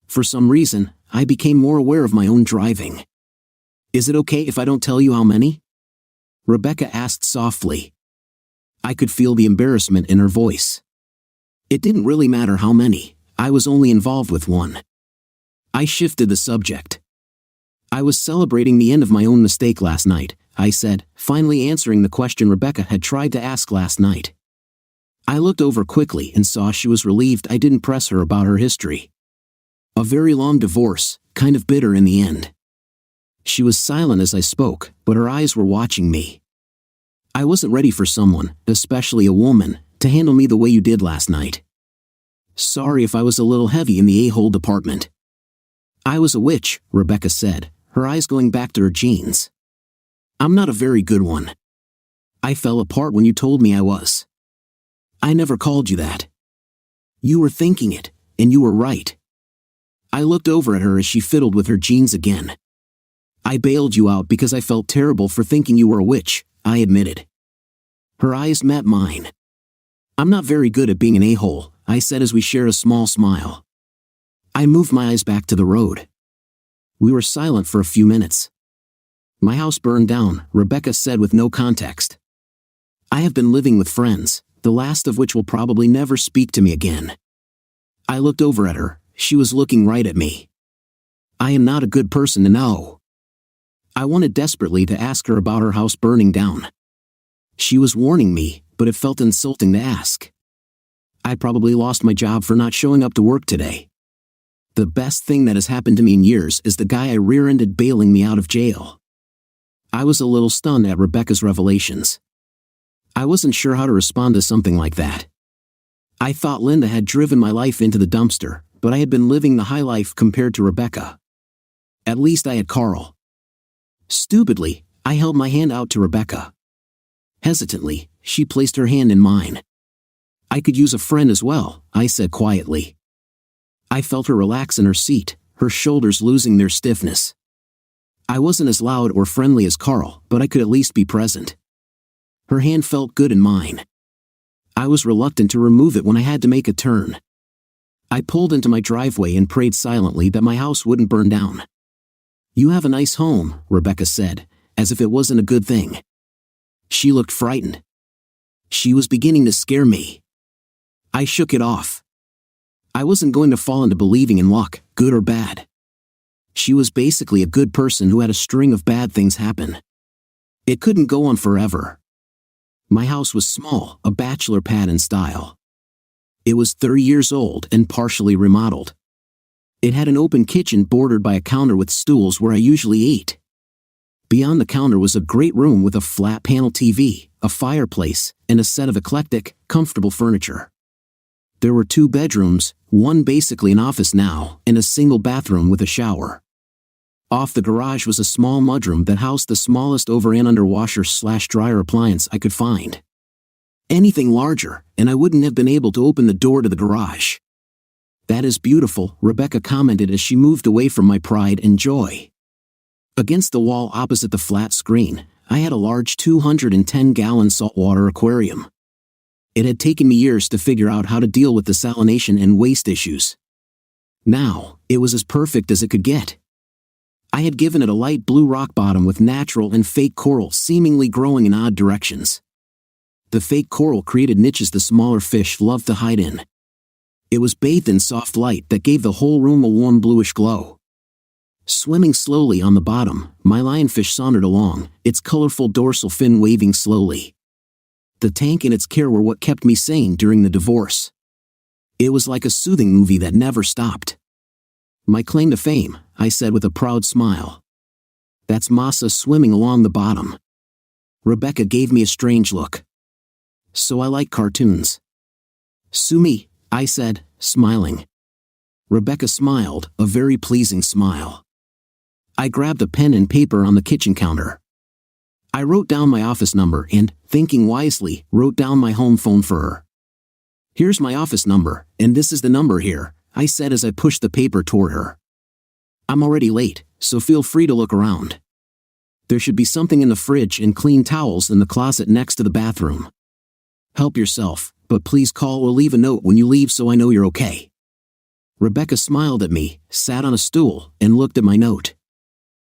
For some reason, I became more aware of my own driving. Is it okay if I don't tell you how many? Rebecca asked softly. I could feel the embarrassment in her voice. It didn't really matter how many, I was only involved with one. I shifted the subject. I was celebrating the end of my own mistake last night, I said, finally answering the question Rebecca had tried to ask last night. I looked over quickly and saw she was relieved I didn't press her about her history. A very long divorce, kind of bitter in the end. She was silent as I spoke, but her eyes were watching me. I wasn't ready for someone, especially a woman, to handle me the way you did last night. Sorry if I was a little heavy in the a-hole department. I was a witch, Rebecca said, her eyes going back to her jeans. I'm not a very good one. I fell apart when you told me I was. I never called you that. You were thinking it, and you were right. I looked over at her as she fiddled with her jeans again. I bailed you out because I felt terrible for thinking you were a witch, I admitted. Her eyes met mine. I'm not very good at being an a-hole, I said as we shared a small smile. I moved my eyes back to the road. We were silent for a few minutes. My house burned down, Rebecca said with no context. I have been living with friends, the last of which will probably never speak to me again. I looked over at her, she was looking right at me. I am not a good person to know. I wanted desperately to ask her about her house burning down. She was warning me, but it felt insulting to ask. I probably lost my job for not showing up to work today. The best thing that has happened to me in years is the guy I rear-ended bailing me out of jail. I was a little stunned at Rebecca's revelations. I wasn't sure how to respond to something like that. I thought Linda had driven my life into the dumpster, but I had been living the high life compared to Rebecca. At least I had Carl. Stupidly, I held my hand out to Rebecca. Hesitantly, she placed her hand in mine. I could use a friend as well, I said quietly. I felt her relax in her seat, her shoulders losing their stiffness. I wasn't as loud or friendly as Carl, but I could at least be present. Her hand felt good in mine. I was reluctant to remove it when I had to make a turn. I pulled into my driveway and prayed silently that my house wouldn't burn down. "You have a nice home," Rebecca said, as if it wasn't a good thing. She looked frightened. She was beginning to scare me. I shook it off. I wasn't going to fall into believing in luck, good or bad. She was basically a good person who had a string of bad things happen. It couldn't go on forever. My house was small, a bachelor pad in style. It was 30 years old and partially remodeled. It had an open kitchen bordered by a counter with stools where I usually ate. Beyond the counter was a great room with a flat-panel TV, a fireplace, and a set of eclectic, comfortable furniture. There were 2 bedrooms, one basically an office now, and a single bathroom with a shower. Off the garage was a small mudroom that housed the smallest over and under washer/dryer appliance I could find. Anything larger, and I wouldn't have been able to open the door to the garage. "That is beautiful," Rebecca commented as she moved away from my pride and joy. Against the wall opposite the flat screen, I had a large 210-gallon saltwater aquarium. It had taken me years to figure out how to deal with the salination and waste issues. Now, it was as perfect as it could get. I had given it a light blue rock bottom with natural and fake coral seemingly growing in odd directions. The fake coral created niches the smaller fish loved to hide in. It was bathed in soft light that gave the whole room a warm bluish glow. Swimming slowly on the bottom, my lionfish sauntered along, its colorful dorsal fin waving slowly. The tank and its care were what kept me sane during the divorce. It was like a soothing movie that never stopped. "My claim to fame," I said with a proud smile. "That's Masa swimming along the bottom." Rebecca gave me a strange look. "So I like cartoons." "Sue me," I said, smiling. Rebecca smiled, a very pleasing smile. I grabbed a pen and paper on the kitchen counter. I wrote down my office number and, thinking wisely, wrote down my home phone for her. "Here's my office number, and this is the number here," I said as I pushed the paper toward her. "I'm already late, so feel free to look around. There should be something in the fridge and clean towels in the closet next to the bathroom. Help yourself, but please call or leave a note when you leave so I know you're okay." Rebecca smiled at me, sat on a stool, and looked at my note.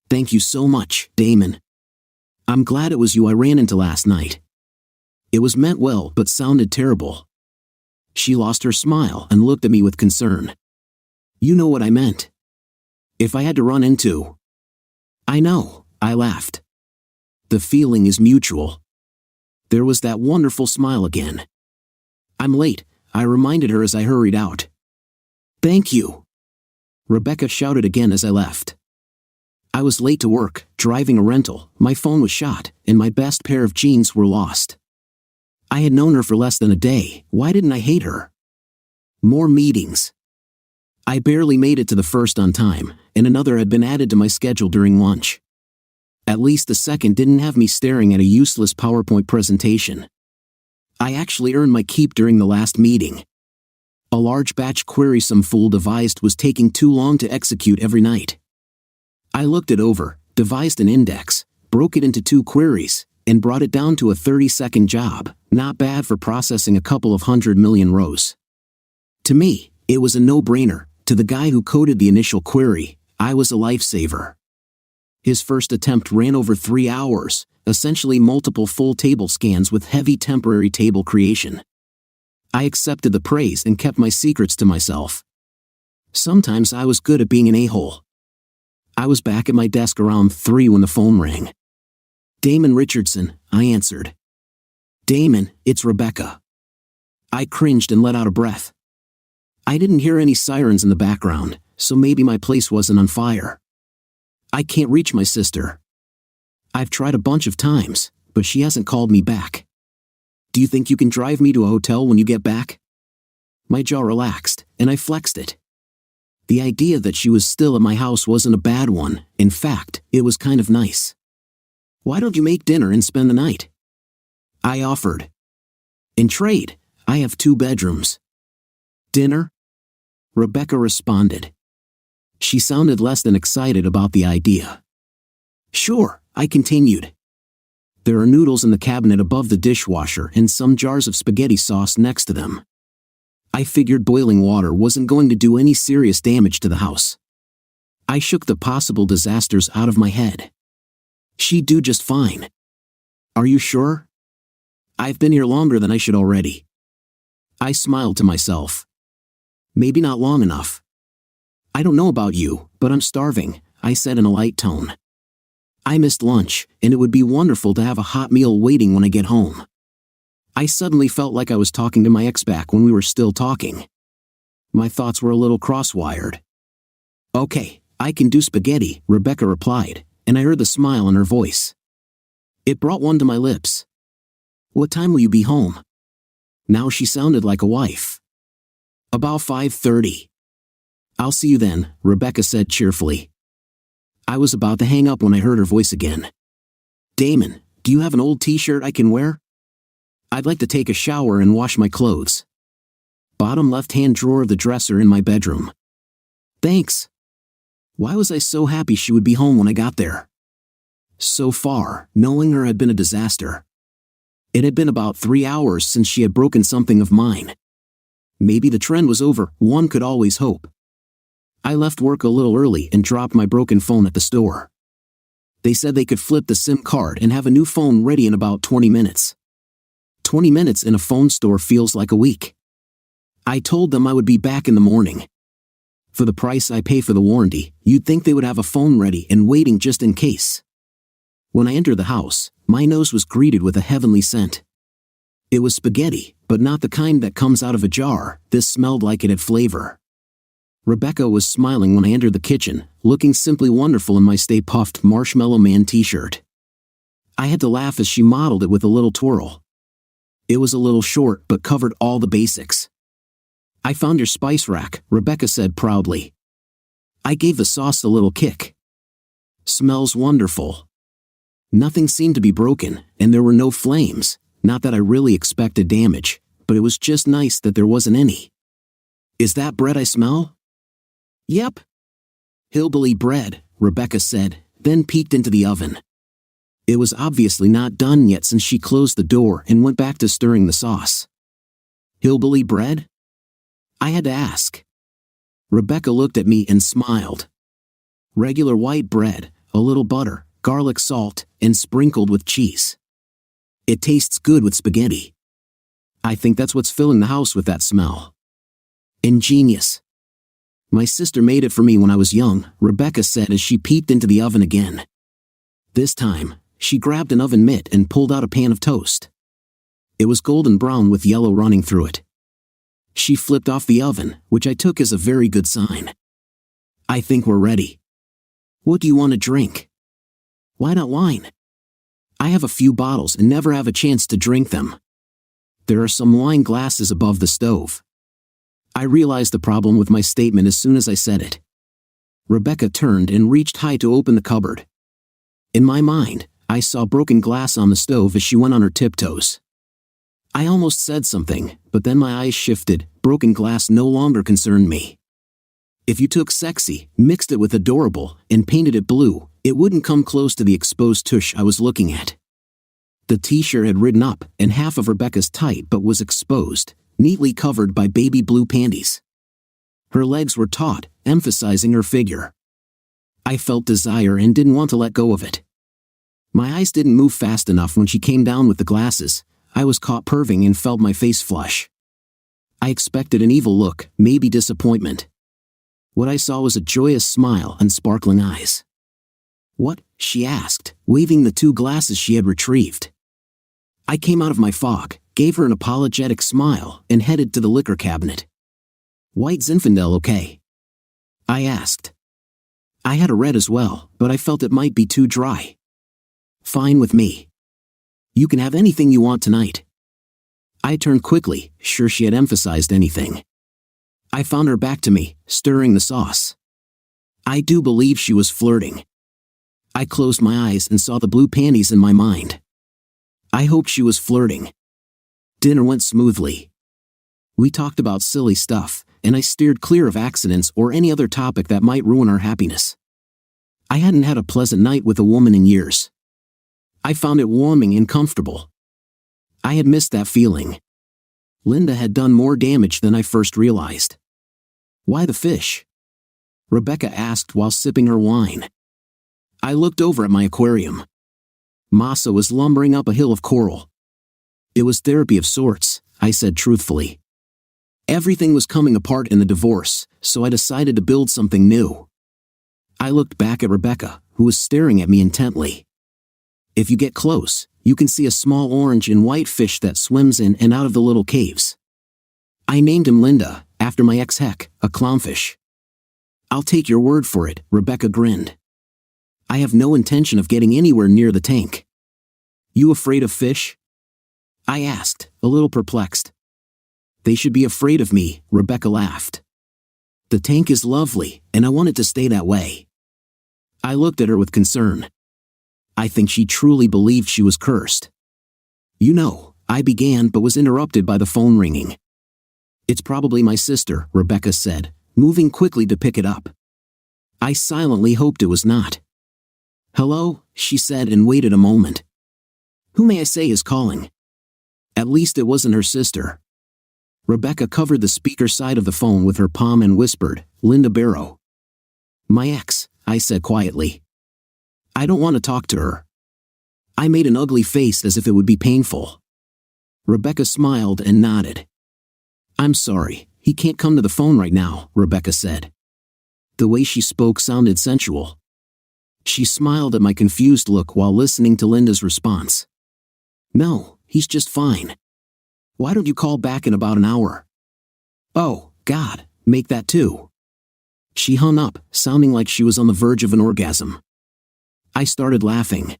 "Thank you so much, Damon. I'm glad it was you I ran into last night." It was meant well but sounded terrible. She lost her smile and looked at me with concern. "You know what I meant. If I had to run into—" "I know," I laughed. "The feeling is mutual." There was that wonderful smile again. "I'm late," I reminded her as I hurried out. "Thank you," Rebecca shouted again as I left. I was late to work, driving a rental, my phone was shot, and my best pair of jeans were lost. I had known her for less than a day, why didn't I hate her? More meetings. I barely made it to the first on time, and another had been added to my schedule during lunch. At least the second didn't have me staring at a useless PowerPoint presentation. I actually earned my keep during the last meeting. A large batch query some fool devised was taking too long to execute every night. I looked it over, devised an index, broke it into 2 queries, and brought it down to a 30-second job, not bad for processing a couple of 100 million rows. To me, it was a no-brainer. To the guy who coded the initial query, I was a lifesaver. His first attempt ran over 3 hours, essentially multiple full table scans with heavy temporary table creation. I accepted the praise and kept my secrets to myself. Sometimes I was good at being an a-hole. I was back at my desk around 3 when the phone rang. "Damon Richardson," I answered. "Damon, it's Rebecca." I cringed and let out a breath. I didn't hear any sirens in the background, so maybe my place wasn't on fire. "I can't reach my sister. I've tried a bunch of times, but she hasn't called me back. Do you think you can drive me to a hotel when you get back?" My jaw relaxed, and I flexed it. The idea that she was still at my house wasn't a bad one, in fact, it was kind of nice. "Why don't you make dinner and spend the night?" I offered. "In trade, I have 2 bedrooms. "Dinner?" Rebecca responded. She sounded less than excited about the idea. "Sure," I continued. There are noodles in the cabinet above the dishwasher and some jars of spaghetti sauce next to them. I figured boiling water wasn't going to do any serious damage to the house. I shook the possible disasters out of my head. She'd do just fine. Are you sure? I've been here longer than I should already. I smiled to myself. Maybe not long enough. I don't know about you, but I'm starving, I said in a light tone. I missed lunch, and it would be wonderful to have a hot meal waiting when I get home. I suddenly felt like I was talking to my ex back when we were still talking. My thoughts were a little cross-wired. Okay, I can do spaghetti, Rebecca replied, and I heard the smile in her voice. It brought one to my lips. What time will you be home? Now she sounded like a wife. About 5:30. I'll see you then, Rebecca said cheerfully. I was about to hang up when I heard her voice again. Damon, do you have an old t-shirt I can wear? I'd like to take a shower and wash my clothes. Bottom left-hand drawer of the dresser in my bedroom. Thanks. Why was I so happy she would be home when I got there? So far, knowing her had been a disaster. It had been about 3 hours since she had broken something of mine. Maybe the trend was over, one could always hope. I left work a little early and dropped my broken phone at the store. They said they could flip the SIM card and have a new phone ready in about 20 minutes. 20 minutes in a phone store feels like a week. I told them I would be back in the morning. For the price I pay for the warranty, you'd think they would have a phone ready and waiting just in case. When I entered the house, my nose was greeted with a heavenly scent. It was spaghetti, but not the kind that comes out of a jar. This smelled like it had flavor. Rebecca was smiling when I entered the kitchen, looking simply wonderful in my Stay Puft Marshmallow Man t-shirt. I had to laugh as she modeled it with a little twirl. It was a little short but covered all the basics. I found your spice rack, Rebecca said proudly. I gave the sauce a little kick. Smells wonderful. Nothing seemed to be broken, and there were no flames. Not that I really expected damage, but it was just nice that there wasn't any. Is that bread I smell? Yep. Hillbilly bread, Rebecca said, then peeked into the oven. It was obviously not done yet since she closed the door and went back to stirring the sauce. Hillbilly bread? I had to ask. Rebecca looked at me and smiled. Regular white bread, a little butter, garlic salt, and sprinkled with cheese. It tastes good with spaghetti. I think that's what's filling the house with that smell. Ingenious. My sister made it for me when I was young, Rebecca said as she peeked into the oven again. This time, she grabbed an oven mitt and pulled out a pan of toast. It was golden brown with yellow running through it. She flipped off the oven, which I took as a very good sign. I think we're ready. What do you want to drink? Why not wine? I have a few bottles and never have a chance to drink them. There are some wine glasses above the stove. I realized the problem with my statement as soon as I said it. Rebecca turned and reached high to open the cupboard. In my mind, I saw broken glass on the stove as she went on her tiptoes. I almost said something, but then my eyes shifted. Broken glass no longer concerned me. If you took sexy, mixed it with adorable, and painted it blue, it wouldn't come close to the exposed tush I was looking at. The t-shirt had ridden up, and half of Rebecca's tight but was exposed, neatly covered by baby blue panties. Her legs were taut, emphasizing her figure. I felt desire and didn't want to let go of it. My eyes didn't move fast enough when she came down with the glasses. I was caught perving and felt my face flush. I expected an evil look, maybe disappointment. What I saw was a joyous smile and sparkling eyes. What? She asked, waving the 2 glasses she had retrieved. I came out of my fog, gave her an apologetic smile, and headed to the liquor cabinet. White Zinfandel okay? I asked. I had a red as well, but I felt it might be too dry. Fine with me. You can have anything you want tonight. I turned quickly, sure she had emphasized anything. I found her back to me, stirring the sauce. I do believe she was flirting. I closed my eyes and saw the blue panties in my mind. I hoped she was flirting. Dinner went smoothly. We talked about silly stuff, and I steered clear of accidents or any other topic that might ruin our happiness. I hadn't had a pleasant night with a woman in years. I found it warming and comfortable. I had missed that feeling. Linda had done more damage than I first realized. Why the fish? Rebecca asked while sipping her wine. I looked over at my aquarium. Masa was lumbering up a hill of coral. It was therapy of sorts, I said truthfully. Everything was coming apart in the divorce, so I decided to build something new. I looked back at Rebecca, who was staring at me intently. If you get close, you can see a small orange and white fish that swims in and out of the little caves. I named him Linda, after my ex-heck, a clownfish. I'll take your word for it, Rebecca grinned. I have no intention of getting anywhere near the tank. You afraid of fish? I asked, a little perplexed. They should be afraid of me, Rebecca laughed. The tank is lovely, and I want it to stay that way. I looked at her with concern. I think she truly believed she was cursed. You know, I began but was interrupted by the phone ringing. It's probably my sister, Rebecca said, moving quickly to pick it up. I silently hoped it was not. Hello, she said and waited a moment. Who may I say is calling? At least it wasn't her sister. Rebecca covered the speaker side of the phone with her palm and whispered, Linda Barrow. My ex, I said quietly. I don't want to talk to her. I made an ugly face as if it would be painful. Rebecca smiled and nodded. I'm sorry, he can't come to the phone right now, Rebecca said. The way she spoke sounded sensual. She smiled at my confused look while listening to Linda's response. No, he's just fine. Why don't you call back in about an hour? Oh, God, make that two. She hung up, sounding like she was on the verge of an orgasm. I started laughing.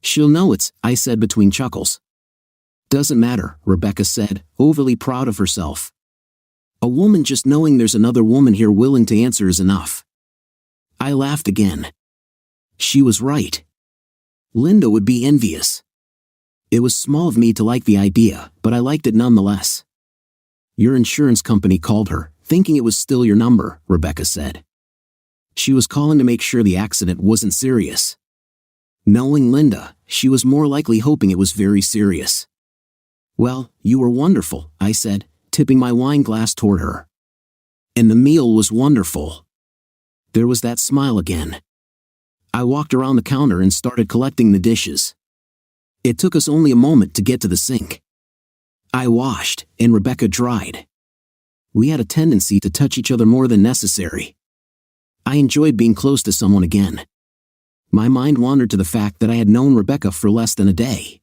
She'll know I said between chuckles. Doesn't matter, Rebecca said, overly proud of herself. A woman just knowing there's another woman here willing to answer is enough. I laughed again. She was right. Linda would be envious. It was small of me to like the idea, but I liked it nonetheless. Your insurance company called her, thinking it was still your number, Rebecca said. She was calling to make sure the accident wasn't serious. Knowing Linda, she was more likely hoping it was very serious. Well, you were wonderful, I said, tipping my wine glass toward her. And the meal was wonderful. There was that smile again. I walked around the counter and started collecting the dishes. It took us only a moment to get to the sink. I washed, and Rebecca dried. We had a tendency to touch each other more than necessary. I enjoyed being close to someone again. My mind wandered to the fact that I had known Rebecca for less than a day.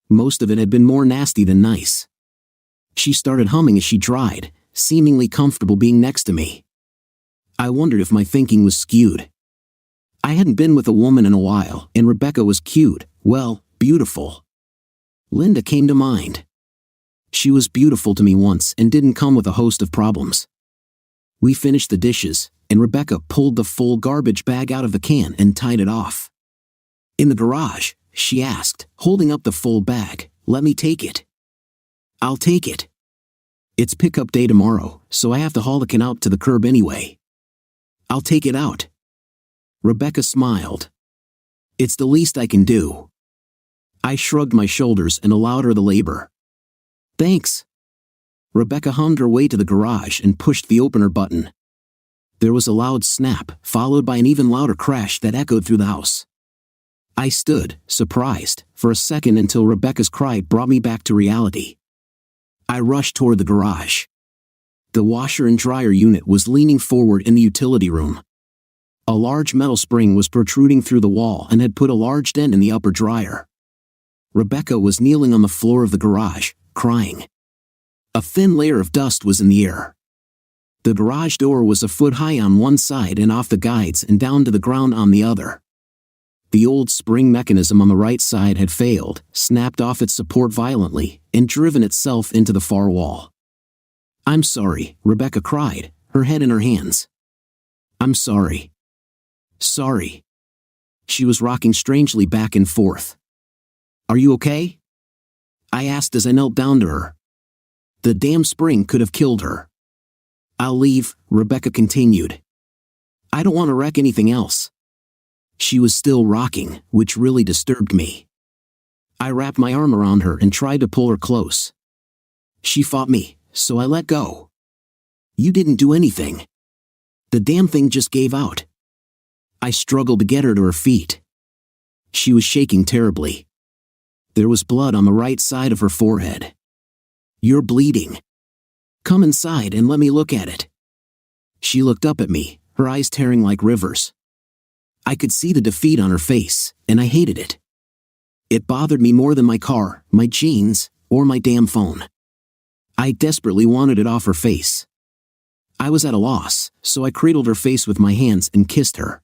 Most of it had been more nasty than nice. She started humming as she dried, seemingly comfortable being next to me. I wondered if my thinking was skewed. I hadn't been with a woman in a while, and Rebecca was cute, well, beautiful. Linda came to mind. She was beautiful to me once and didn't come with a host of problems. We finished the dishes, and Rebecca pulled the full garbage bag out of the can and tied it off. In the garage, she asked, holding up the full bag, let me take it. I'll take it. It's pickup day tomorrow, so I have to haul the can out to the curb anyway. I'll take it out. Rebecca smiled. It's the least I can do. I shrugged my shoulders and allowed her the labor. Thanks. Rebecca hummed her way to the garage and pushed the opener button. There was a loud snap, followed by an even louder crash that echoed through the house. I stood, surprised, for a second until Rebecca's cry brought me back to reality. I rushed toward the garage. The washer and dryer unit was leaning forward in the utility room. A large metal spring was protruding through the wall and had put a large dent in the upper dryer. Rebecca was kneeling on the floor of the garage, crying. A thin layer of dust was in the air. The garage door was a foot high on one side and off the guides and down to the ground on the other. The old spring mechanism on the right side had failed, snapped off its support violently, and driven itself into the far wall. I'm sorry, Rebecca cried, her head in her hands. I'm sorry. Sorry. She was rocking strangely back and forth. Are you okay? I asked as I knelt down to her. The damn spring could have killed her. I'll leave, Rebecca continued. I don't want to wreck anything else. She was still rocking, which really disturbed me. I wrapped my arm around her and tried to pull her close. She fought me, so I let go. You didn't do anything. The damn thing just gave out. I struggled to get her to her feet. She was shaking terribly. There was blood on the right side of her forehead. You're bleeding. Come inside and let me look at it. She looked up at me, her eyes tearing like rivers. I could see the defeat on her face, and I hated it. It bothered me more than my car, my jeans, or my damn phone. I desperately wanted it off her face. I was at a loss, so I cradled her face with my hands and kissed her.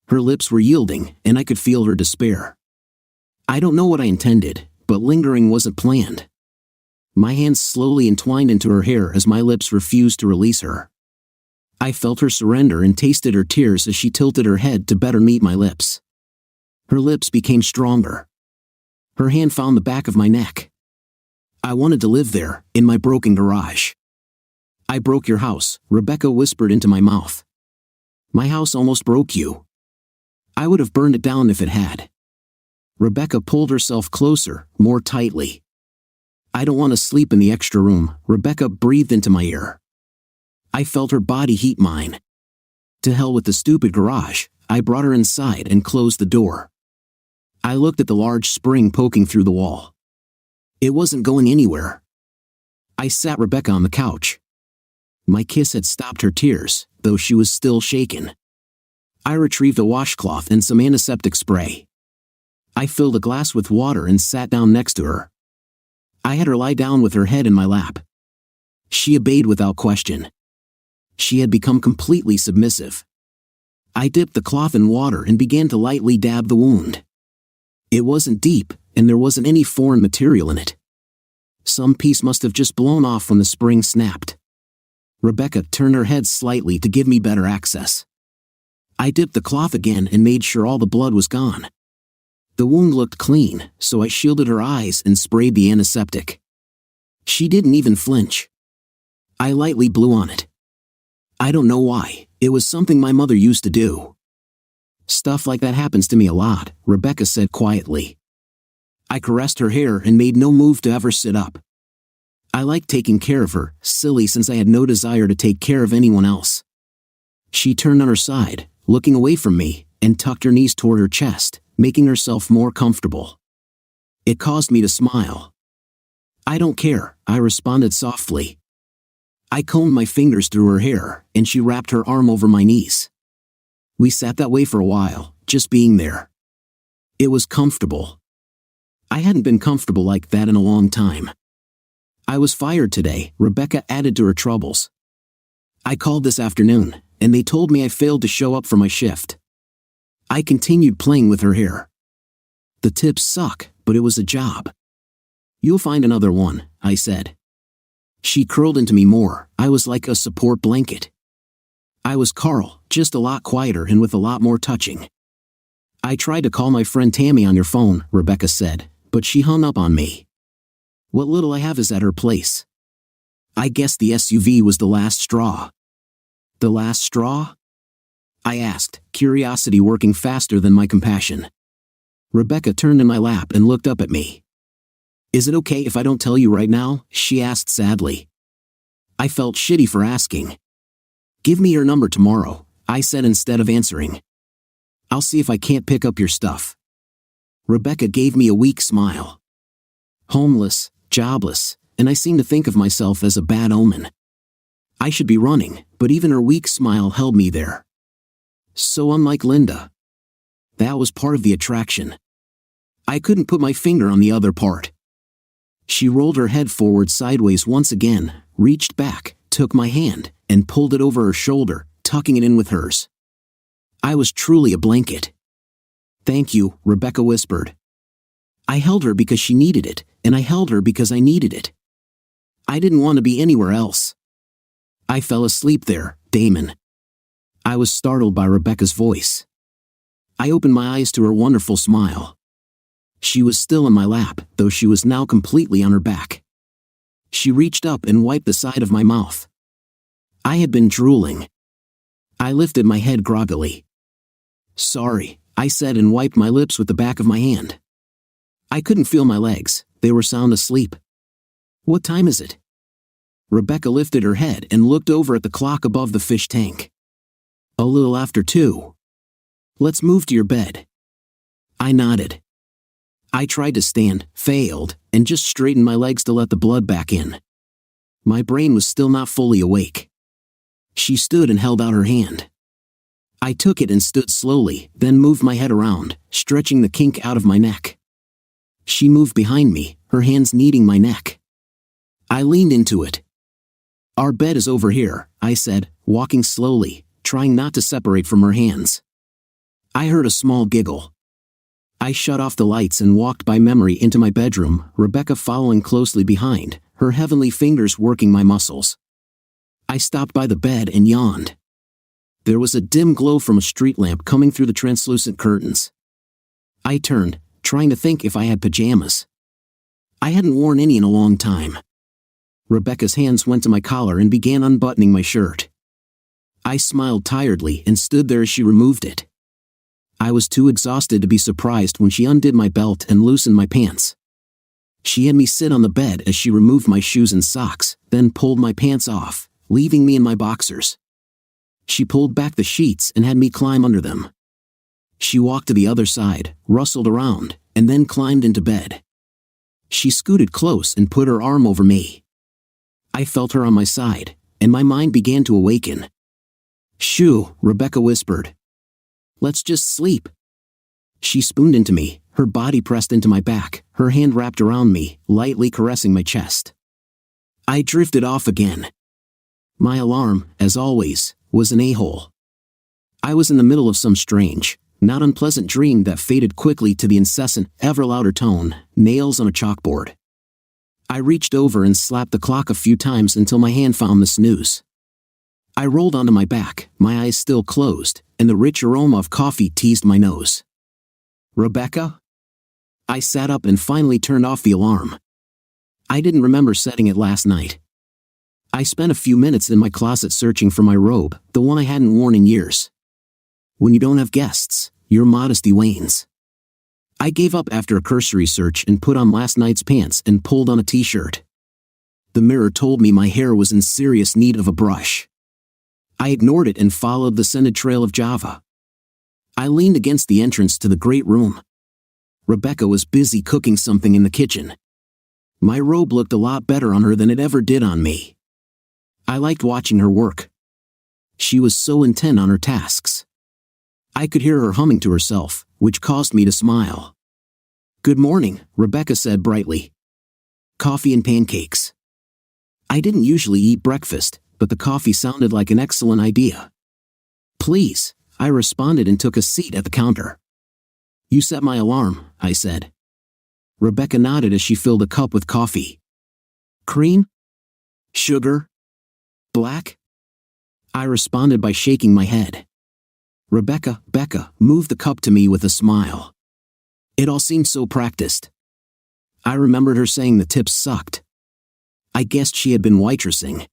Her lips were yielding, and I could feel her despair. I don't know what I intended, but lingering wasn't planned. My hands slowly entwined into her hair as my lips refused to release her. I felt her surrender and tasted her tears as she tilted her head to better meet my lips. Her lips became stronger. Her hand found the back of my neck. I wanted to live there, in my broken garage. I broke your house, Rebecca whispered into my mouth. My house almost broke you. I would have burned it down if it had. Rebecca pulled herself closer, more tightly. I don't want to sleep in the extra room, Rebecca breathed into my ear. I felt her body heat mine. To hell with the stupid garage, I brought her inside and closed the door. I looked at the large spring poking through the wall. It wasn't going anywhere. I sat Rebecca on the couch. My kiss had stopped her tears, though she was still shaken. I retrieved a washcloth and some antiseptic spray. I filled a glass with water and sat down next to her. I had her lie down with her head in my lap. She obeyed without question. She had become completely submissive. I dipped the cloth in water and began to lightly dab the wound. It wasn't deep, and there wasn't any foreign material in it. Some piece must have just blown off when the spring snapped. Rebecca turned her head slightly to give me better access. I dipped the cloth again and made sure all the blood was gone. The wound looked clean, so I shielded her eyes and sprayed the antiseptic. She didn't even flinch. I lightly blew on it. I don't know why, it was something my mother used to do. Stuff like that happens to me a lot, Rebecca said quietly. I caressed her hair and made no move to ever sit up. I liked taking care of her, silly since I had no desire to take care of anyone else. She turned on her side, looking away from me, and tucked her knees toward her chest, making herself more comfortable. It caused me to smile. I don't care, I responded softly. I combed my fingers through her hair, and she wrapped her arm over my knees. We sat that way for a while, just being there. It was comfortable. I hadn't been comfortable like that in a long time. I was fired today, Rebecca added to her troubles. I called this afternoon, and they told me I failed to show up for my shift. I continued playing with her hair. The tips suck, but it was a job. You'll find another one, I said. She curled into me more, I was like a support blanket. I was Carl, just a lot quieter and with a lot more touching. I tried to call my friend Tammy on your phone, Rebecca said, but she hung up on me. What little I have is at her place. I guess the SUV was the last straw. The last straw? I asked, curiosity working faster than my compassion. Rebecca turned in my lap and looked up at me. Is it okay if I don't tell you right now? She asked sadly. I felt shitty for asking. Give me your number tomorrow, I said instead of answering. I'll see if I can't pick up your stuff. Rebecca gave me a weak smile. Homeless, jobless, and I seemed to think of myself as a bad omen. I should be running, but even her weak smile held me there. So unlike Linda. That was part of the attraction. I couldn't put my finger on the other part. She rolled her head forward sideways once again, reached back, took my hand, and pulled it over her shoulder, tucking it in with hers. I was truly a blanket. Thank you, Rebecca whispered. I held her because she needed it, and I held her because I needed it. I didn't want to be anywhere else. I fell asleep there, Damon. I was startled by Rebecca's voice. I opened my eyes to her wonderful smile. She was still in my lap, though she was now completely on her back. She reached up and wiped the side of my mouth. I had been drooling. I lifted my head groggily. Sorry, I said and wiped my lips with the back of my hand. I couldn't feel my legs, they were sound asleep. What time is it? Rebecca lifted her head and looked over at the clock above the fish tank. A little after 2. Let's move to your bed. I nodded. I tried to stand, failed, and just straightened my legs to let the blood back in. My brain was still not fully awake. She stood and held out her hand. I took it and stood slowly, then moved my head around, stretching the kink out of my neck. She moved behind me, her hands kneading my neck. I leaned into it. Our bed is over here, I said, walking slowly, trying not to separate from her hands. I heard a small giggle. I shut off the lights and walked by memory into my bedroom, Rebecca following closely behind, her heavenly fingers working my muscles. I stopped by the bed and yawned. There was a dim glow from a street lamp coming through the translucent curtains. I turned, trying to think if I had pajamas. I hadn't worn any in a long time. Rebecca's hands went to my collar and began unbuttoning my shirt. I smiled tiredly and stood there as she removed it. I was too exhausted to be surprised when she undid my belt and loosened my pants. She had me sit on the bed as she removed my shoes and socks, then pulled my pants off, leaving me in my boxers. She pulled back the sheets and had me climb under them. She walked to the other side, rustled around, and then climbed into bed. She scooted close and put her arm over me. I felt her on my side, and my mind began to awaken. "Shoo," Rebecca whispered. "Let's just sleep." She spooned into me, her body pressed into my back, her hand wrapped around me, lightly caressing my chest. I drifted off again. My alarm, as always, was an a-hole. I was in the middle of some strange, not unpleasant dream that faded quickly to the incessant, ever louder tone, nails on a chalkboard. I reached over and slapped the clock a few times until my hand found the snooze. I rolled onto my back, my eyes still closed, and the rich aroma of coffee teased my nose. "Rebecca?" I sat up and finally turned off the alarm. I didn't remember setting it last night. I spent a few minutes in my closet searching for my robe, the one I hadn't worn in years. When you don't have guests, your modesty wanes. I gave up after a cursory search and put on last night's pants and pulled on a t-shirt. The mirror told me my hair was in serious need of a brush. I ignored it and followed the scented trail of Java. I leaned against the entrance to the great room. Rebecca was busy cooking something in the kitchen. My robe looked a lot better on her than it ever did on me. I liked watching her work. She was so intent on her tasks. I could hear her humming to herself, which caused me to smile. "Good morning," Rebecca said brightly. "Coffee and pancakes." I didn't usually eat breakfast, but the coffee sounded like an excellent idea. "Please," I responded and took a seat at the counter. "You set my alarm," I said. Rebecca nodded as she filled a cup with coffee. "Cream? Sugar? Black?" I responded by shaking my head. Becca moved the cup to me with a smile. It all seemed so practiced. I remembered her saying the tips sucked. I guessed she had been waitressing.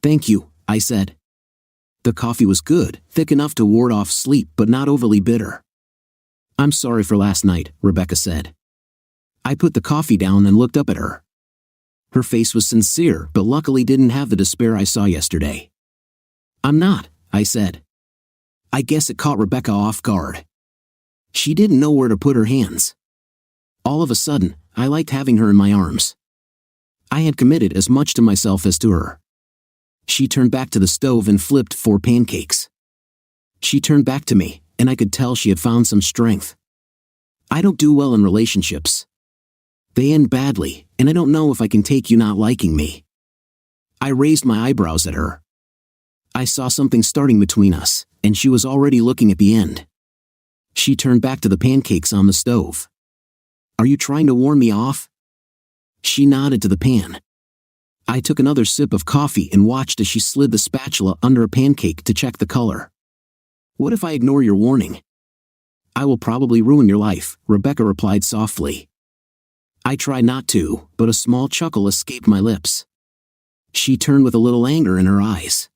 "Thank you," I said. The coffee was good, thick enough to ward off sleep but not overly bitter. "I'm sorry for last night," Rebecca said. I put the coffee down and looked up at her. Her face was sincere but luckily didn't have the despair I saw yesterday. "I'm not," I said. I guess it caught Rebecca off guard. She didn't know where to put her hands. All of a sudden, I liked having her in my arms. I had committed as much to myself as to her. She turned back to the stove and flipped 4 pancakes. She turned back to me, and I could tell she had found some strength. I don't do well in relationships. They end badly, and I don't know if I can take you not liking me. I raised my eyebrows at her. I saw something starting between us, and she was already looking at the end. She turned back to the pancakes on the stove. "Are you trying to warn me off?" She nodded to the pan. I took another sip of coffee and watched as she slid the spatula under a pancake to check the color. "What if I ignore your warning?" "I will probably ruin your life," Rebecca replied softly. I tried not to, but a small chuckle escaped my lips. She turned with a little anger in her eyes.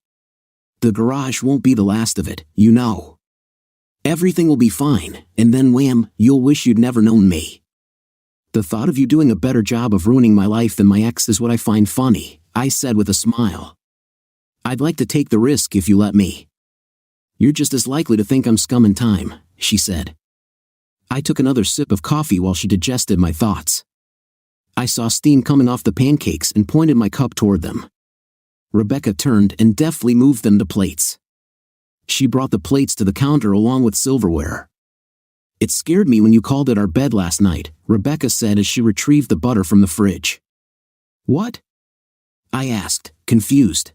"The garage won't be the last of it, you know." Everything will be fine, and then wham, you'll wish you'd never known me. The thought of you doing a better job of ruining my life than my ex is what I find funny, I said with a smile. I'd like to take the risk if you let me. You're just as likely to think I'm scum in time, she said. I took another sip of coffee while she digested my thoughts. I saw steam coming off the pancakes and pointed my cup toward them. Rebecca turned and deftly moved them to plates. She brought the plates to the counter along with silverware. It scared me when you called it our bed last night, Rebecca said as she retrieved the butter from the fridge. What? I asked, confused.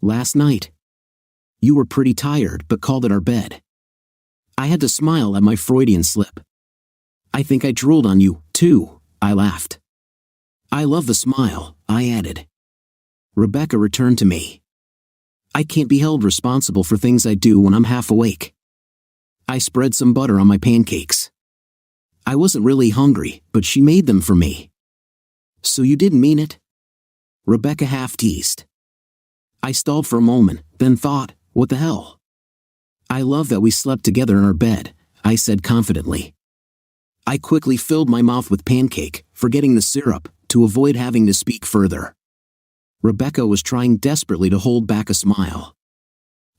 Last night. You were pretty tired but called it our bed. I had to smile at my Freudian slip. I think I drooled on you, too, I laughed. I love the smile, I added. Rebecca returned to me. I can't be held responsible for things I do when I'm half awake. I spread some butter on my pancakes. I wasn't really hungry, but she made them for me. So you didn't mean it? Rebecca half teased. I stalled for a moment, then thought, what the hell? I love that we slept together in our bed, I said confidently. I quickly filled my mouth with pancake, forgetting the syrup, to avoid having to speak further. Rebecca was trying desperately to hold back a smile.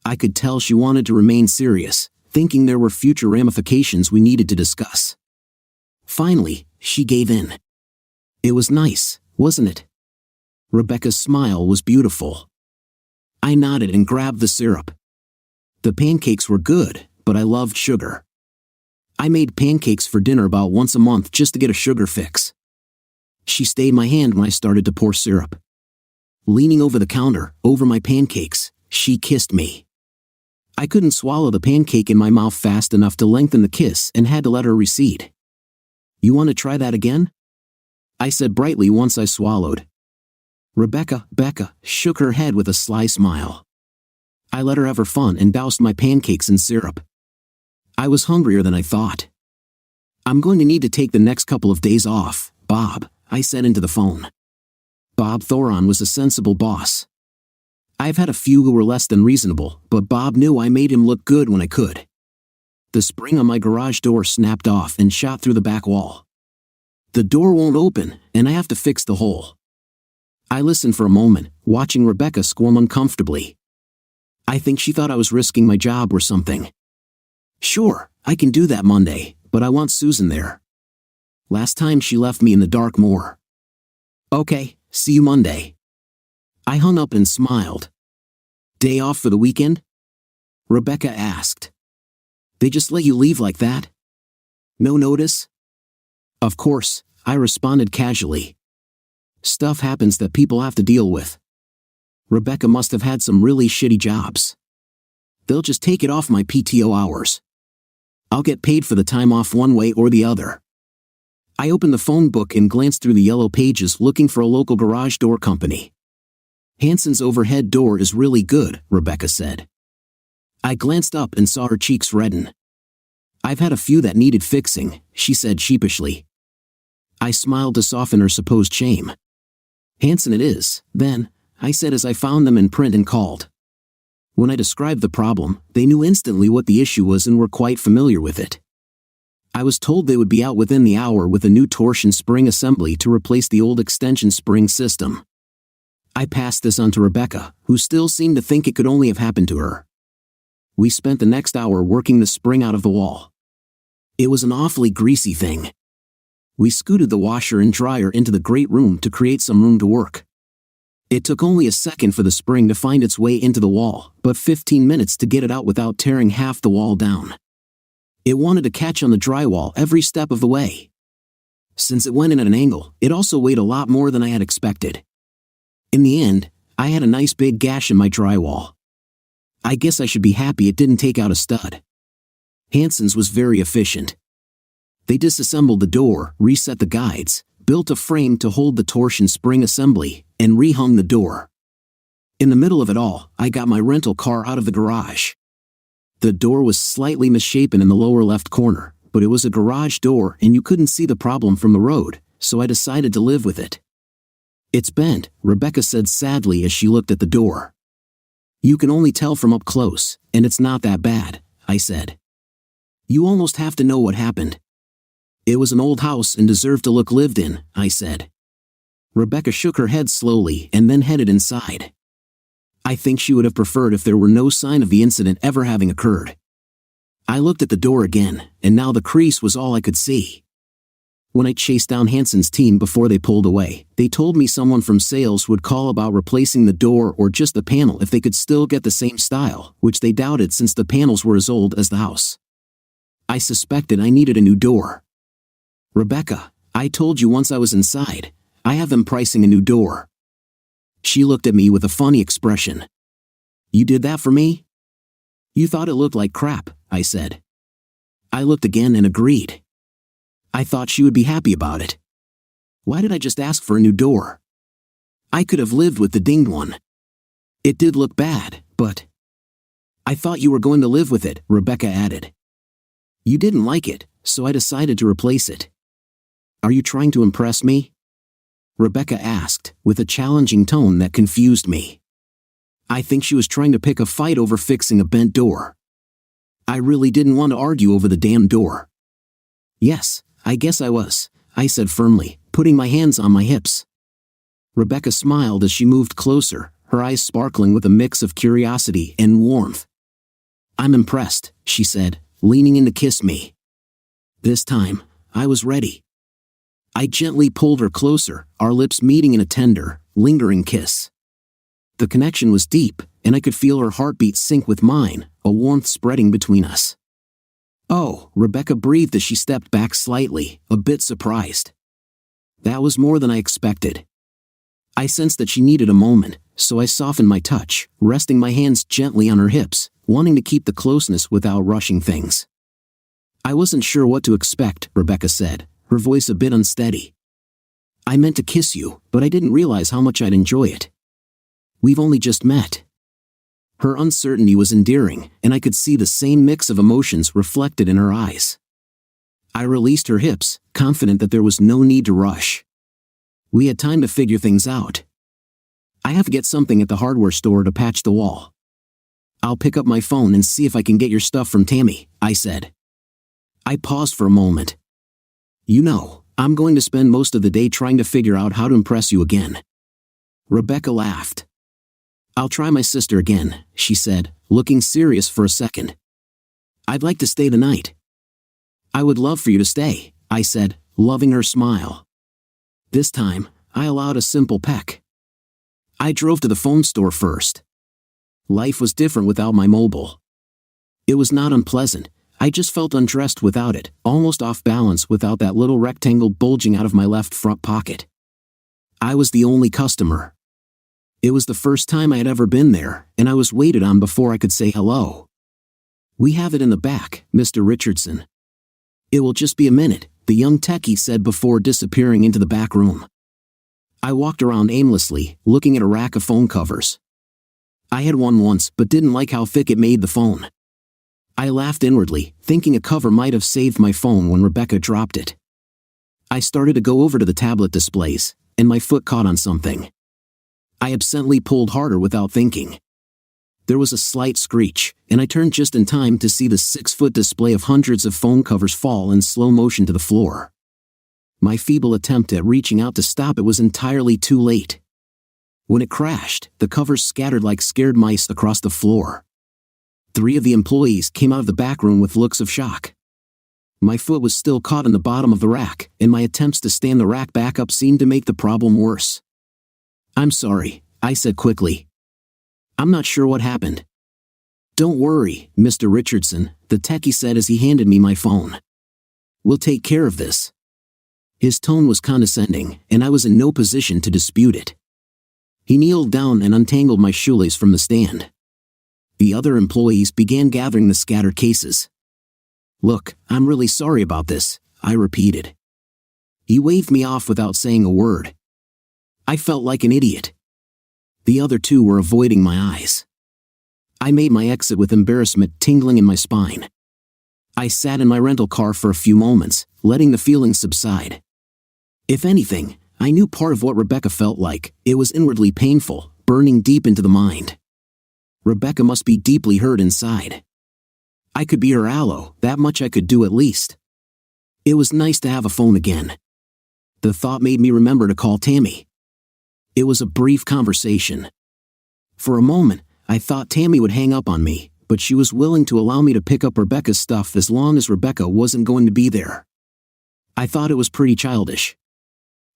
I could tell she wanted to remain serious, thinking there were future ramifications we needed to discuss. Finally, she gave in. It was nice, wasn't it? Rebecca's smile was beautiful. I nodded and grabbed the syrup. The pancakes were good, but I loved sugar. I made pancakes for dinner about once a month just to get a sugar fix. She stayed my hand when I started to pour syrup. Leaning over the counter, over my pancakes, she kissed me. I couldn't swallow the pancake in my mouth fast enough to lengthen the kiss and had to let her recede. You want to try that again? I said brightly once I swallowed. Rebecca shook her head with a sly smile. I let her have her fun and doused my pancakes in syrup. I was hungrier than I thought. I'm going to need to take the next couple of days off, Bob, I said into the phone. Bob Thoron was a sensible boss. I've had a few who were less than reasonable, but Bob knew I made him look good when I could. The spring on my garage door snapped off and shot through the back wall. The door won't open, and I have to fix the hole. I listened for a moment, watching Rebecca squirm uncomfortably. I think she thought I was risking my job or something. Sure, I can do that Monday, but I want Susan there. Last time she left me in the dark more. Okay, see you Monday. I hung up and smiled. Day off for the weekend? Rebecca asked. They just let you leave like that? No notice? Of course, I responded casually. Stuff happens that people have to deal with. Rebecca must have had some really shitty jobs. They'll just take it off my PTO hours. I'll get paid for the time off one way or the other. I opened the phone book and glanced through the yellow pages looking for a local garage door company. Hanson's overhead door is really good, Rebecca said. I glanced up and saw her cheeks redden. I've had a few that needed fixing, she said sheepishly. I smiled to soften her supposed shame. Hanson it is, then, I said as I found them in print and called. When I described the problem, they knew instantly what the issue was and were quite familiar with it. I was told they would be out within the hour with a new torsion spring assembly to replace the old extension spring system. I passed this on to Rebecca, who still seemed to think it could only have happened to her. We spent the next hour working the spring out of the wall. It was an awfully greasy thing. We scooted the washer and dryer into the great room to create some room to work. It took only a second for the spring to find its way into the wall, but 15 minutes to get it out without tearing half the wall down. It wanted to catch on the drywall every step of the way. Since it went in at an angle, it also weighed a lot more than I had expected. In the end, I had a nice big gash in my drywall. I guess I should be happy it didn't take out a stud. Hanson's was very efficient. They disassembled the door, reset the guides, built a frame to hold the torsion spring assembly, and rehung the door. In the middle of it all, I got my rental car out of the garage. The door was slightly misshapen in the lower left corner, but it was a garage door and you couldn't see the problem from the road, so I decided to live with it. It's bent, Rebecca said sadly as she looked at the door. You can only tell from up close, and it's not that bad, I said. You almost have to know what happened. It was an old house and deserved to look lived in, I said. Rebecca shook her head slowly and then headed inside. I think she would have preferred if there were no sign of the incident ever having occurred. I looked at the door again, and now the crease was all I could see. When I chased down Hanson's team before they pulled away, they told me someone from sales would call about replacing the door or just the panel if they could still get the same style, which they doubted since the panels were as old as the house. I suspected I needed a new door. Rebecca, I told you once I was inside, I have them pricing a new door. She looked at me with a funny expression. You did that for me? You thought it looked like crap, I said. I looked again and agreed. I thought she would be happy about it. Why did I just ask for a new door? I could have lived with the dinged one. It did look bad, but... I thought you were going to live with it, Rebecca added. You didn't like it, so I decided to replace it. Are you trying to impress me? Rebecca asked, with a challenging tone that confused me. I think she was trying to pick a fight over fixing a bent door. I really didn't want to argue over the damn door. Yes, I guess I was, I said firmly, putting my hands on my hips. Rebecca smiled as she moved closer, her eyes sparkling with a mix of curiosity and warmth. I'm impressed, she said, leaning in to kiss me. This time, I was ready. I gently pulled her closer, our lips meeting in a tender, lingering kiss. The connection was deep, and I could feel her heartbeat sync with mine, a warmth spreading between us. Oh, Rebecca breathed as she stepped back slightly, a bit surprised. That was more than I expected. I sensed that she needed a moment, so I softened my touch, resting my hands gently on her hips, wanting to keep the closeness without rushing things. I wasn't sure what to expect, Rebecca said, her voice a bit unsteady. I meant to kiss you, but I didn't realize how much I'd enjoy it. We've only just met. Her uncertainty was endearing, and I could see the same mix of emotions reflected in her eyes. I released her hips, confident that there was no need to rush. We had time to figure things out. I have to get something at the hardware store to patch the wall. I'll pick up my phone and see if I can get your stuff from Tammy, I said. I paused for a moment. You know, I'm going to spend most of the day trying to figure out how to impress you again. Rebecca laughed. I'll try my sister again, she said, looking serious for a second. I'd like to stay the night. I would love for you to stay, I said, loving her smile. This time, I allowed a simple peck. I drove to the phone store first. Life was different without my mobile. It was not unpleasant. I just felt undressed without it, almost off balance without that little rectangle bulging out of my left front pocket. I was the only customer. It was the first time I had ever been there, and I was waited on before I could say hello. We have it in the back, Mr. Richardson. It will just be a minute, the young techie said before disappearing into the back room. I walked around aimlessly, looking at a rack of phone covers. I had one once but didn't like how thick it made the phone. I laughed inwardly, thinking a cover might have saved my phone when Rebecca dropped it. I started to go over to the tablet displays, and my foot caught on something. I absently pulled harder without thinking. There was a slight screech, and I turned just in time to see the 6-foot display of hundreds of phone covers fall in slow motion to the floor. My feeble attempt at reaching out to stop it was entirely too late. When it crashed, the covers scattered like scared mice across the floor. 3 of the employees came out of the back room with looks of shock. My foot was still caught in the bottom of the rack, and my attempts to stand the rack back up seemed to make the problem worse. I'm sorry, I said quickly. I'm not sure what happened. Don't worry, Mr. Richardson, the techie said as he handed me my phone. We'll take care of this. His tone was condescending, and I was in no position to dispute it. He kneeled down and untangled my shoelace from the stand. The other employees began gathering the scattered cases. Look, I'm really sorry about this, I repeated. He waved me off without saying a word. I felt like an idiot. The other 2 were avoiding my eyes. I made my exit with embarrassment tingling in my spine. I sat in my rental car for a few moments, letting the feelings subside. If anything, I knew part of what Rebecca felt like. It was inwardly painful, burning deep into the mind. Rebecca must be deeply hurt inside. I could be her aloe, that much I could do at least. It was nice to have a phone again. The thought made me remember to call Tammy. It was a brief conversation. For a moment, I thought Tammy would hang up on me, but she was willing to allow me to pick up Rebecca's stuff as long as Rebecca wasn't going to be there. I thought it was pretty childish.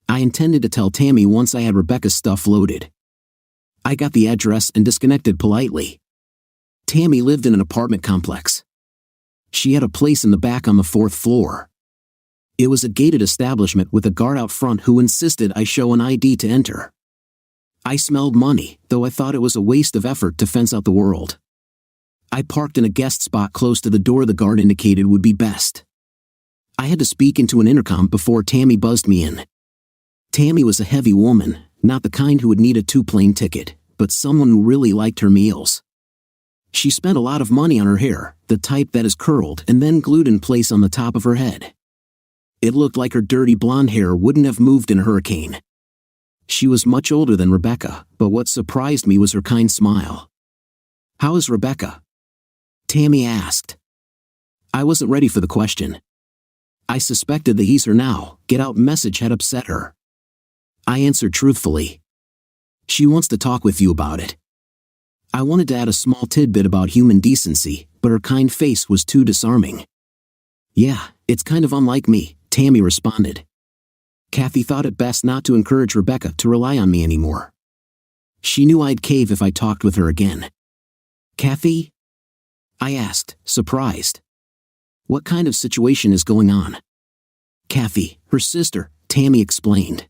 I intended to tell Tammy once I had Rebecca's stuff loaded. I got the address and disconnected politely. Tammy lived in an apartment complex. She had a place in the back on the 4th floor. It was a gated establishment with a guard out front who insisted I show an ID to enter. I smelled money, though I thought it was a waste of effort to fence out the world. I parked in a guest spot close to the door the guard indicated would be best. I had to speak into an intercom before Tammy buzzed me in. Tammy was a heavy woman, not the kind who would need a 2-plane ticket, but someone who really liked her meals. She spent a lot of money on her hair, the type that is curled and then glued in place on the top of her head. It looked like her dirty blonde hair wouldn't have moved in a hurricane. She was much older than Rebecca, but what surprised me was her kind smile. "How is Rebecca?" Tammy asked. I wasn't ready for the question. I suspected the "he's her now, get out" message had upset her. I answered truthfully. "She wants to talk with you about it." I wanted to add a small tidbit about human decency, but her kind face was too disarming. "Yeah, it's kind of unlike me," Tammy responded. Kathy thought it best not to encourage Rebecca to rely on me anymore. She knew I'd cave if I talked with her again. "Kathy?" I asked, surprised. "What kind of situation is going on?" "Kathy, her sister," Tammy explained.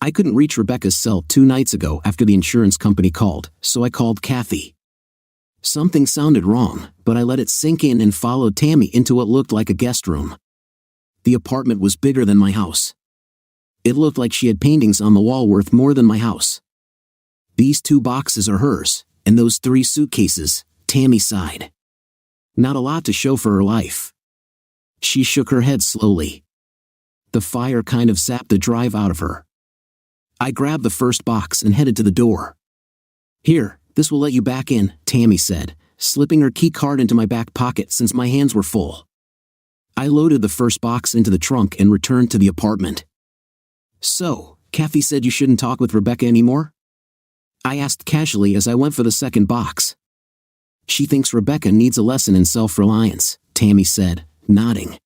I couldn't reach Rebecca's cell 2 nights ago after the insurance company called, so I called Kathy. Something sounded wrong, but I let it sink in and followed Tammy into what looked like a guest room. The apartment was bigger than my house. It looked like she had paintings on the wall worth more than my house. "These 2 boxes are hers, and those 3 suitcases," Tammy sighed. Not a lot to show for her life. She shook her head slowly. The fire kind of sapped the drive out of her. I grabbed the first box and headed to the door. "Here, this will let you back in," Tammy said, slipping her key card into my back pocket since my hands were full. I loaded the first box into the trunk and returned to the apartment. "So, Kathy said you shouldn't talk with Rebecca anymore?" I asked casually as I went for the second box. "She thinks Rebecca needs a lesson in self-reliance," Tammy said, nodding.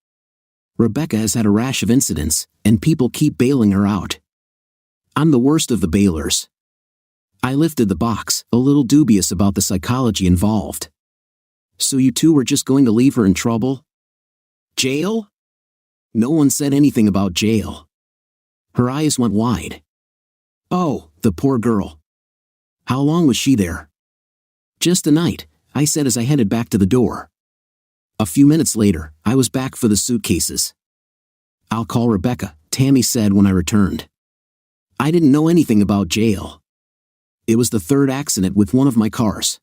"Rebecca has had a rash of incidents, and people keep bailing her out. I'm the worst of the bailers." I lifted the box, a little dubious about the psychology involved. "So you 2 were just going to leave her in trouble?" "Jail?" "No one said anything about jail." Her eyes went wide. "Oh, the poor girl. How long was she there?" "Just a night," I said as I headed back to the door. A few minutes later, I was back for the suitcases. "I'll call Rebecca," Tammy said when I returned. I didn't know anything about jail. It was the 3rd accident with one of my cars.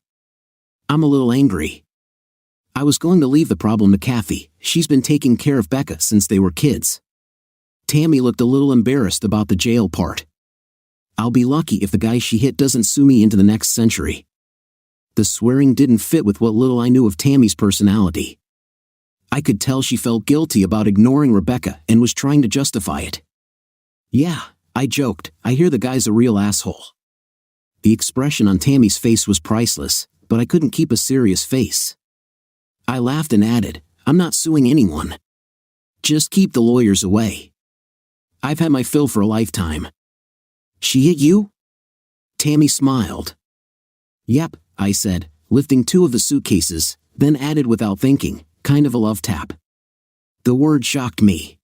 I'm a little angry. I was going to leave the problem to Kathy. She's been taking care of Becca since they were kids. Tammy looked a little embarrassed about the jail part. I'll be lucky if the guy she hit doesn't sue me into the next century. The swearing didn't fit with what little I knew of Tammy's personality. I could tell she felt guilty about ignoring Rebecca and was trying to justify it. "Yeah," I joked, "I hear the guy's a real asshole." The expression on Tammy's face was priceless, but I couldn't keep a serious face. I laughed and added, "I'm not suing anyone. Just keep the lawyers away. I've had my fill for a lifetime." "She hit you?" Tammy smiled. "Yep," I said, lifting 2 of the suitcases, then added without thinking, "kind of a love tap." The word shocked me.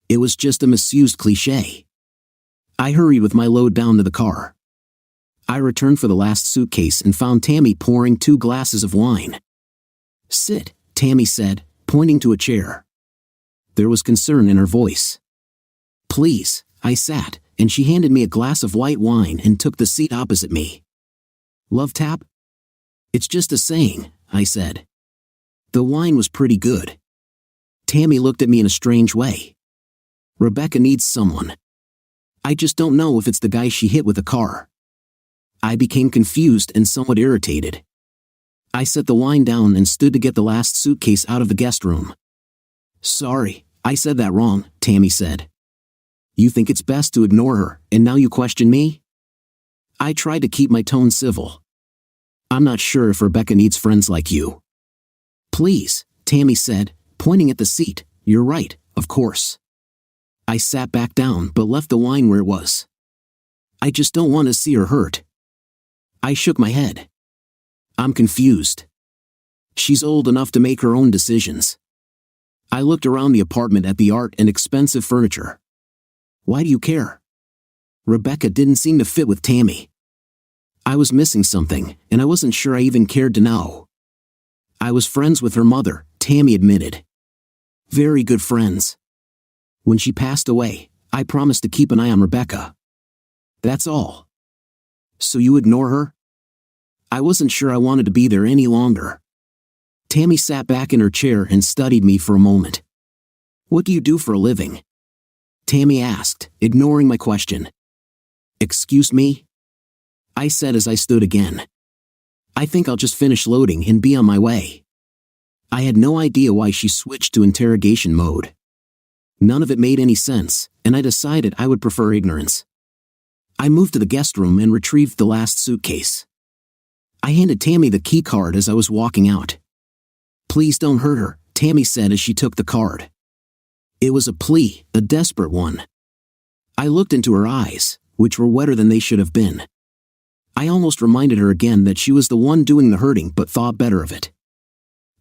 It was just a misused cliché. I hurried with my load down to the car. I returned for the last suitcase and found Tammy pouring 2 glasses of wine. "Sit," Tammy said, pointing to a chair. There was concern in her voice. "Please," I sat, and she handed me a glass of white wine and took the seat opposite me. "Love tap?" "It's just a saying," I said. The wine was pretty good. Tammy looked at me in a strange way. "Rebecca needs someone. I just don't know if it's the guy she hit with a car." I became confused and somewhat irritated. I set the wine down and stood to get the last suitcase out of the guest room. Sorry, I said that wrong, Tammy said. You think it's best to ignore her, and now you question me? I tried to keep my tone civil. I'm not sure if Rebecca needs friends like you. Please, Tammy said, pointing at the seat. You're right, of course. I sat back down but left the wine where it was. I just don't want to see her hurt. I shook my head. I'm confused. She's old enough to make her own decisions. I looked around the apartment at the art and expensive furniture. Why do you care? Rebecca didn't seem to fit with Tammy. I was missing something, and I wasn't sure I even cared to know. I was friends with her mother, Tammy admitted. Very good friends. When she passed away, I promised to keep an eye on Rebecca. That's all. So you ignore her? I wasn't sure I wanted to be there any longer. Tammy sat back in her chair and studied me for a moment. What do you do for a living? Tammy asked, ignoring my question. Excuse me? I said as I stood again. I think I'll just finish loading and be on my way. I had no idea why she switched to interrogation mode. None of it made any sense, and I decided I would prefer ignorance. I moved to the guest room and retrieved the last suitcase. I handed Tammy the key card as I was walking out. Please don't hurt her, Tammy said as she took the card. It was a plea, a desperate one. I looked into her eyes, which were wetter than they should have been. I almost reminded her again that she was the one doing the hurting but thought better of it.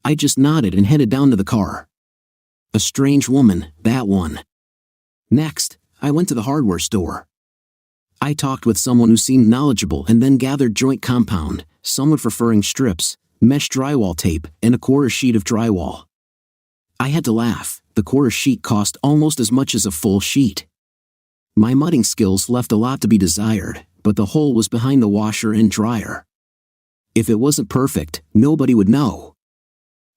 I just nodded and headed down to the car. A strange woman, that one. Next, I went to the hardware store. I talked with someone who seemed knowledgeable and then gathered joint compound, someone preferring strips, mesh drywall tape, and a quarter sheet of drywall. I had to laugh. The quarter sheet cost almost as much as a full sheet. My mudding skills left a lot to be desired, but the hole was behind the washer and dryer. If it wasn't perfect, nobody would know.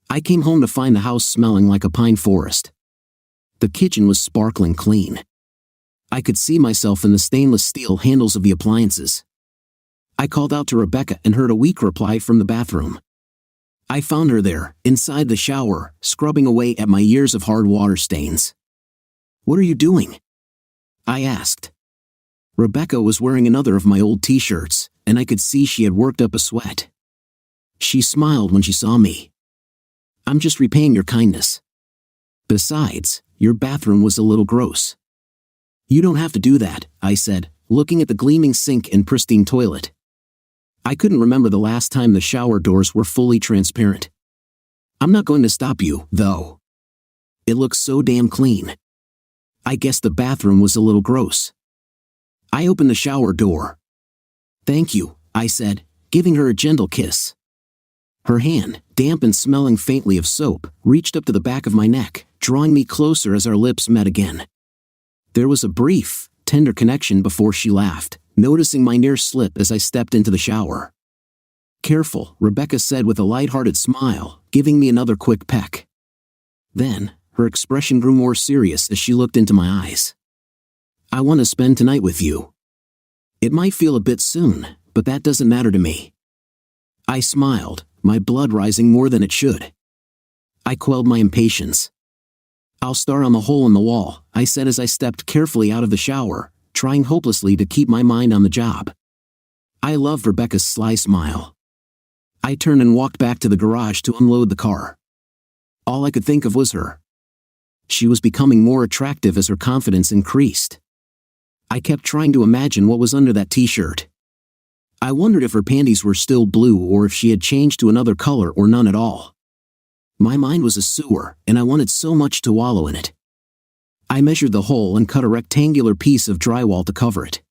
I came home to find the house smelling like a pine forest. The kitchen was sparkling clean. I could see myself in the stainless steel handles of the appliances. I called out to Rebecca and heard a weak reply from the bathroom. I found her there, inside the shower, scrubbing away at my years of hard water stains. What are you doing? I asked. Rebecca was wearing another of my old t-shirts, and I could see she had worked up a sweat. She smiled when she saw me. I'm just repaying your kindness. Besides, your bathroom was a little gross. You don't have to do that, I said, looking at the gleaming sink and pristine toilet. I couldn't remember the last time the shower doors were fully transparent. I'm not going to stop you, though. It looks so damn clean. I guess the bathroom was a little gross. I opened the shower door. Thank you, I said, giving her a gentle kiss. Her hand, damp and smelling faintly of soap, reached up to the back of my neck, drawing me closer as our lips met again. There was a brief, tender connection before she laughed, noticing my near slip as I stepped into the shower. Careful, Rebecca said with a light-hearted smile, giving me another quick peck. Then, her expression grew more serious as she looked into my eyes. I want to spend tonight with you. It might feel a bit soon, but that doesn't matter to me. I smiled, my blood rising more than it should. I quelled my impatience. I'll start on the hole in the wall, I said as I stepped carefully out of the shower, trying hopelessly to keep my mind on the job. I loved Rebecca's sly smile. I turned and walked back to the garage to unload the car. All I could think of was her. She was becoming more attractive as her confidence increased. I kept trying to imagine what was under that t-shirt. I wondered if her panties were still blue or if she had changed to another color or none at all. My mind was a sewer, and I wanted so much to wallow in it. I measured the hole and cut a rectangular piece of drywall to cover it.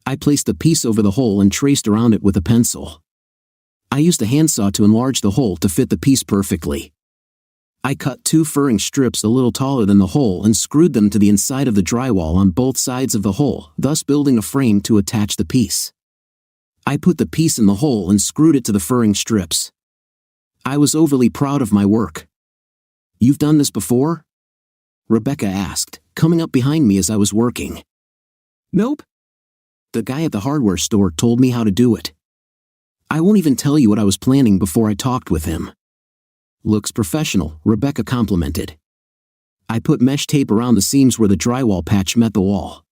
I placed the piece over the hole and traced around it with a pencil. I used a handsaw to enlarge the hole to fit the piece perfectly. I cut 2 furring strips a little taller than the hole and screwed them to the inside of the drywall on both sides of the hole, thus building a frame to attach the piece. I put the piece in the hole and screwed it to the furring strips. I was overly proud of my work. You've done this before? Rebecca asked, coming up behind me as I was working. Nope. The guy at the hardware store told me how to do it. I won't even tell you what I was planning before I talked with him. Looks professional, Rebecca complimented. I put mesh tape around the seams where the drywall patch met the wall.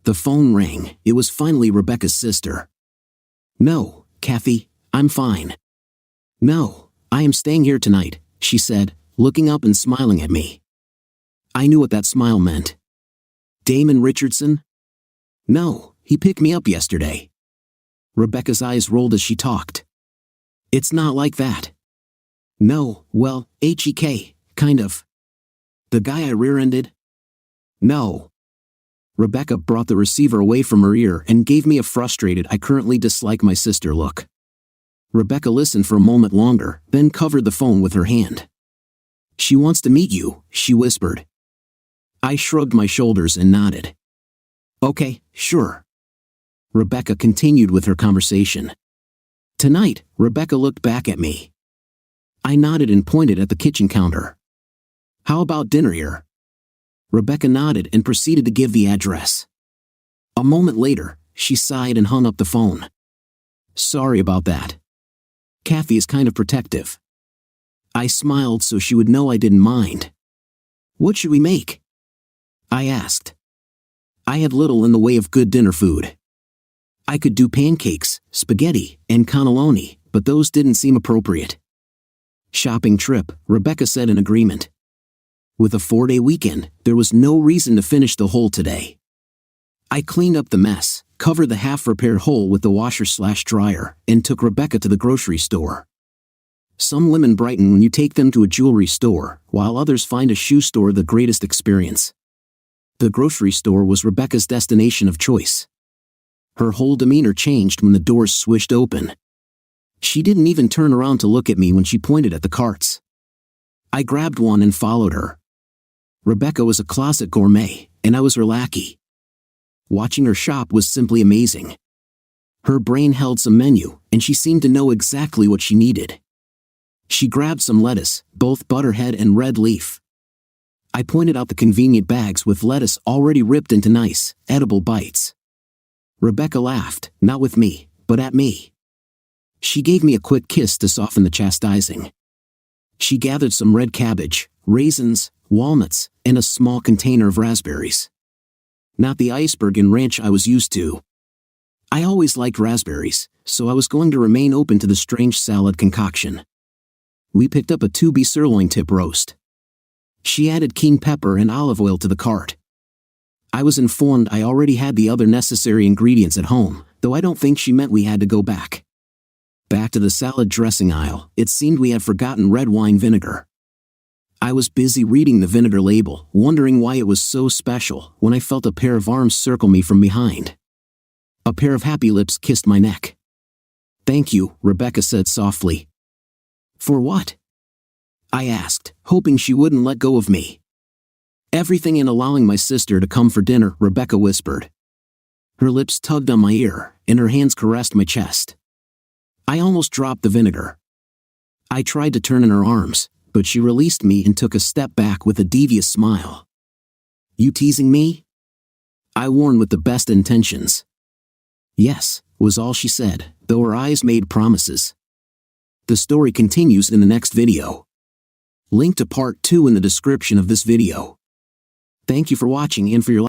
The phone rang. It was finally Rebecca's sister. No, Kathy, I'm fine. No, I am staying here tonight, she said, looking up and smiling at me. I knew what that smile meant. Damon Richardson? No, he picked me up yesterday. Rebecca's eyes rolled as she talked. It's not like that. No, well, HEK, kind of. The guy I rear-ended? No. Rebecca brought the receiver away from her ear and gave me a frustrated "I currently dislike my sister" look. Rebecca listened for a moment longer, then covered the phone with her hand. She wants to meet you, she whispered. I shrugged my shoulders and nodded. Okay, sure. Rebecca continued with her conversation. Tonight, Rebecca looked back at me. I nodded and pointed at the kitchen counter. How about dinner here? Rebecca nodded and proceeded to give the address. A moment later, she sighed and hung up the phone. Sorry about that. Kathy is kind of protective. I smiled so she would know I didn't mind. What should we make? I asked. I had little in the way of good dinner food. I could do pancakes, spaghetti, and cannelloni, but those didn't seem appropriate. Shopping trip, Rebecca said in agreement. With a 4-day weekend, there was no reason to finish the hole today. I cleaned up the mess, covered the half-repaired hole with the washer/dryer, and took Rebecca to the grocery store. Some women brighten when you take them to a jewelry store, while others find a shoe store the greatest experience. The grocery store was Rebecca's destination of choice. Her whole demeanor changed when the doors swished open. She didn't even turn around to look at me when she pointed at the carts. I grabbed one and followed her. Rebecca was a closet gourmet, and I was her lackey. Watching her shop was simply amazing. Her brain held some menu, and she seemed to know exactly what she needed. She grabbed some lettuce, both butterhead and red leaf. I pointed out the convenient bags with lettuce already ripped into nice, edible bites. Rebecca laughed, not with me, but at me. She gave me a quick kiss to soften the chastising. She gathered some red cabbage, raisins, walnuts, and a small container of raspberries. Not the iceberg and ranch I was used to. I always liked raspberries, so I was going to remain open to the strange salad concoction. We picked up a 2B sirloin tip roast. She added cayenne pepper and olive oil to the cart. I was informed I already had the other necessary ingredients at home, though I don't think she meant we had to go back. Back to the salad dressing aisle, it seemed we had forgotten red wine vinegar. I was busy reading the vinegar label, wondering why it was so special, when I felt a pair of arms circle me from behind. A pair of happy lips kissed my neck. Thank you, Rebecca said softly. For what? I asked, hoping she wouldn't let go of me. Everything in allowing my sister to come for dinner, Rebecca whispered. Her lips tugged on my ear, and her hands caressed my chest. I almost dropped the vinegar. I tried to turn in her arms, but she released me and took a step back with a devious smile. You teasing me? I warned with the best intentions. Yes, was all she said, though her eyes made promises. The story continues in the next video. Link to part 2 in the description of this video. Thank you for watching and for your